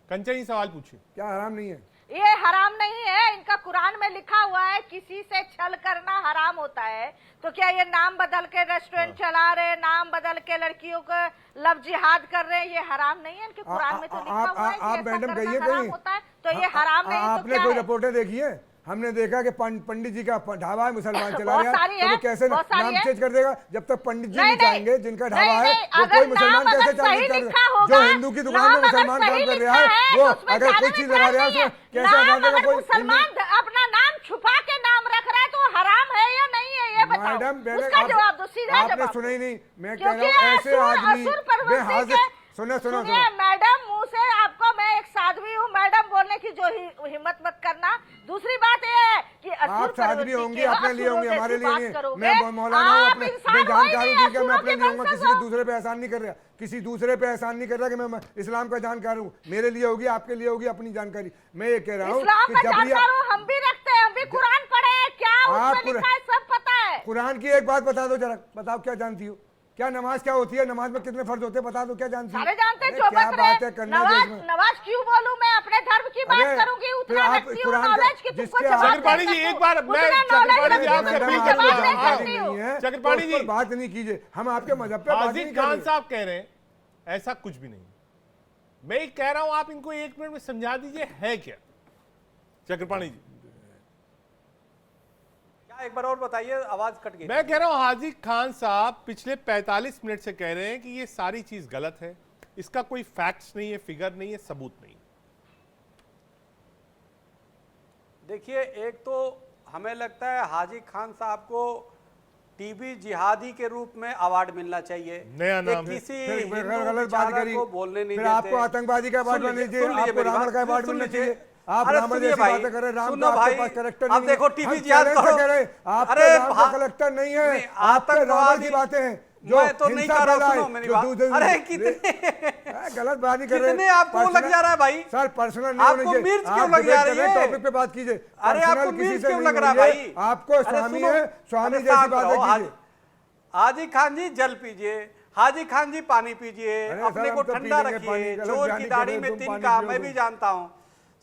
कंचन जी सवाल पूछिए।
क्या हराम नहीं है?
ये हराम नहीं है, इनका कुरान में लिखा हुआ है किसी से छल करना हराम होता है। तो क्या ये नाम बदल के रेस्टोरेंट चला रहे, नाम बदल के लड़कियों को लव जिहाद कर रहे हैं, ये हराम नहीं है? इनके कुरान में तो लिखा हुआ है
आप मैडम कहिए
हराम होता है, तो ये हराम नहीं है।
आपने कोई रिपोर्टें देखी है? हमने देखा कि पंडित जी का ढाबा है, मुसलमान चला रहा है, तो वो कैसे नाम चेंज कर देगा? जब तक पंडित जी नहीं जाएंगे, जिनका ढाबा है, वो कोई मुसलमान कैसे चेंज कर? जो हिंदू की दुकान में मुसलमान काम कर रहा है, वो अगर कोई चीज लगा रहा है उसमें कैसे हटा देगा? कोई
मुसलमान अपना नाम छुपा के नाम रख रहा है तो हराम है या नहीं है, ये बताओ।
मैडम
उसका जवाब दो, सीधा
आपने
जवाब।
सुना ही नहीं। मैं कह रहा हूँ ऐसे आदमी सुनो
मैडम, मुंह से आपको मैं एक साध्वी हूँ मैडम बोलने की जो हिम्मत मत करना। दूसरी बात ये है कि
आप साध्वी होंगी, अपने लिए होंगी, हमारे लिए नहीं। मैं मौलाना हूँ, अपने मैं जानकार हूँ, मैं अपने लिए होऊंगा, किसी के दूसरे पे एहसान नहीं कर रहा, किसी दूसरे पे एहसान नहीं कर रहा कि मैं इस्लाम का जानकार हूँ। मेरे लिए होगी, आपके लिए होगी अपनी जानकारी। मैं ये कह रहा हूँ कि जबरिया
हम भी रखते हैं, हम भी कुरान पढ़े हैं, क्या उसमें लिखा है सब पता है।
कुरान की एक बात बता दो जरा, बताओ क्या जानती हो? क्या नमाज क्या होती है? नमाज में कितने फर्ज होते हैं बता दो, क्या जानती हो?
सारे जानते हैं।
क्या बात है करना?
नमाज क्यों बोलूं मैं? अपने धर्म की बात करूंगी, उतना रखती हूं नॉलेज की। तुमको
चक्रपाणी जी एक बार मैं चक्रपाणी जी आपसे अपील करूंगा, चक्रपाणी जी
बात नहीं कीजिए, हम आपके मजहब पे बात नहीं कर रहे।
खान साहब कह रहे हैं ऐसा कुछ भी नहीं। मैं कह रहा हूं आप इनको 1 मिनट में समझा दीजिए है क्या। चक्रपाणी जी
एक बार और बताइए, आवाज कट गई।
मैं कह रहा हूं हाजी खान साहब पिछले 45 मिनट से कह रहे हैं कि ये सारी चीज गलत है, इसका कोई फैक्ट्स नहीं है, फिगर नहीं है, सबूत नहीं।
देखिए, एक तो हमें लगता है हाजी खान साहब को टीबी जिहादी के रूप में अवार्ड मिलना चाहिए।
नया नाम
किसी
गलत बात करी,
को बोलने नहीं
फिर
देते।
आपको आतंकवादी का अवार्ड मिलना चाहिए, आपको रावण का अवार्ड मिलना चाहिए। आप राम जैसी बातें कर रहे हैं, राम का आपके पास कलेक्टर नहीं है।
अब देखो टीबी जिहाद करो,
आपके राम का कलेक्टर नहीं है, आपके रावण की बातें हैं जो
तो नहीं कर रहा हूं, सुनो मेरी बात। अरे कितने
गलत बात नहीं कर रहे,
कितने आपको लग जा रहा है भाई?
सर पर्सनल नहीं होने चाहिए,
मिर्च क्यों लग जा रही है?
टॉपिक पे बात कीजिए।
अरे आपको मिर्च क्यों लग रहा है भाई?
आपको स्वामी है, स्वामी जैसी बातें कीजिए।
हाजी खान जी जल पीजिए, हाजी खान जी पानी पीजिए, अपने को ठंडा रखिए। चोर की दाढ़ी में तिनका, मैं भी जानता हूं।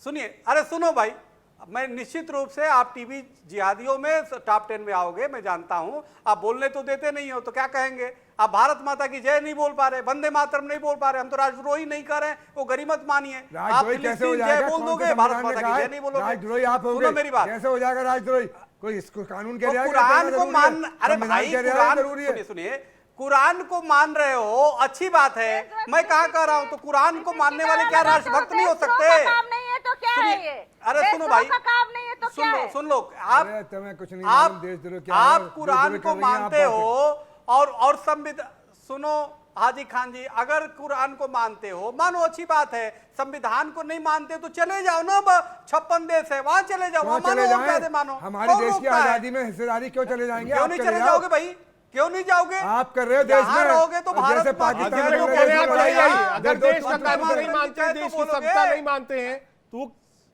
सुनिए, अरे सुनो भाई, मैं निश्चित रूप से आप टीबी जिहादियों में टॉप 10 में आओगे, मैं जानता हूं। आप बोलने तो देते नहीं हो, तो क्या कहेंगे? आप भारत माता की जय नहीं बोल पा रहे, वंदे मातरम नहीं बोल पा रहे, हम तो राजद्रोही नहीं कर रहे, वो गरीमत मानिए। आप फिलिस्तीन जय बोल दोगे, भारत माता की जय नहीं बोलोगे।
राजद्रोही आप होगे,
सुनो मेरी बात,
कैसे हो जाएगा राजद्रोही? कोई इसको कानून कह रहा है,
कुरान को मान, अरे भाई कुरान, सुनिए, कुरान को मान रहे हो, अच्छी बात है। मैं कहाँ कह रहा हूँ, तो कुरान को मानने वाले क्या राष्ट्रभक्त नहीं हो सकते?
तो क्या है ये?
अरे सुनो भाई,
काम नहीं है तो क्या है?
सुन लो, आप कुरान को मानते हो और संविधान, सुनो हाजी खान जी, अगर कुरान को मानते हो, मानो अच्छी बात है। संविधान को नहीं मानते तो चले जाओ ना, 56 देश है, वहां चले जाओ, मानो।
हमारे देश की आजादी में हिस्सेदारी क्यों चले जाएंगे?
क्यों नहीं चले जाओगे भाई? क्यों नहीं जाओगे?
आप कर रहे हो देश में,
रहोगे तो भारत
जैसे पाकिस्तान
अगर देश का कानून नहीं मानते हैं, देश की सत्ता नहीं मानते हैं, तो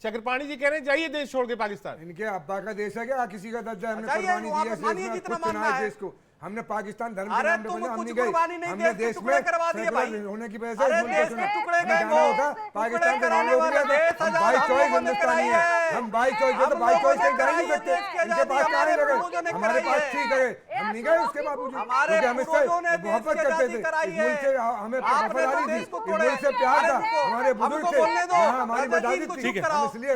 चक्रपाणी जी कह रहे हैं जाइए देश छोड़ के पाकिस्तान।
इनके अब्बा का देश है क्या? किसी का दर्जा हमने
जाइए,
कुर्बानी
वहाँ
दी
पे मानिए
है
जितना
खुद
मानना
चुनाव
है।
देश को। हमने पाकिस्तान धर्म के
अरे
नाम पे
तुम
बना, हम
कुछ
नहीं गए।
कुर्बानी नहीं,
हमने
देश के
देश
टुकड़े
में
करवा दिए भाई।
सेकुलर होने की वजह से
अरे
मुल्क को
देश
चुना।
के टुकड़े
हमें
गए
जाना
वो,
होता पाकिस्तान का नाम
टुकड़े
रोक दिया
करवाने
था। हम
वाले
बाई चॉइस
देश
हिंदुस्तानी है,
आजाद
हम बाई चॉइस है तो बाई चॉइस कहीं जा नहीं सकते। इनके पास कहाँ है जगह? हमारे पास ठीक है, हम नहीं गए उसके बावजूद,
हमारे
क्योंकि हम इससे
पूर्वजों ने देश
मोहब्बत
की
करते
आजादी
थे।
कराई
इस मुल्क से
है।
हमें
आपने
वफादारी थी,
देश को
इस
तोड़े।
मुल्क से प्यार
अरे
था,
हमको-
हमारे बुजुर्ग
हमको
थे,
बोलने दो।
यहाँ हमारी
अरे
आजादी
इनको
थी,
चुप
हम
कराओ।
इसलिए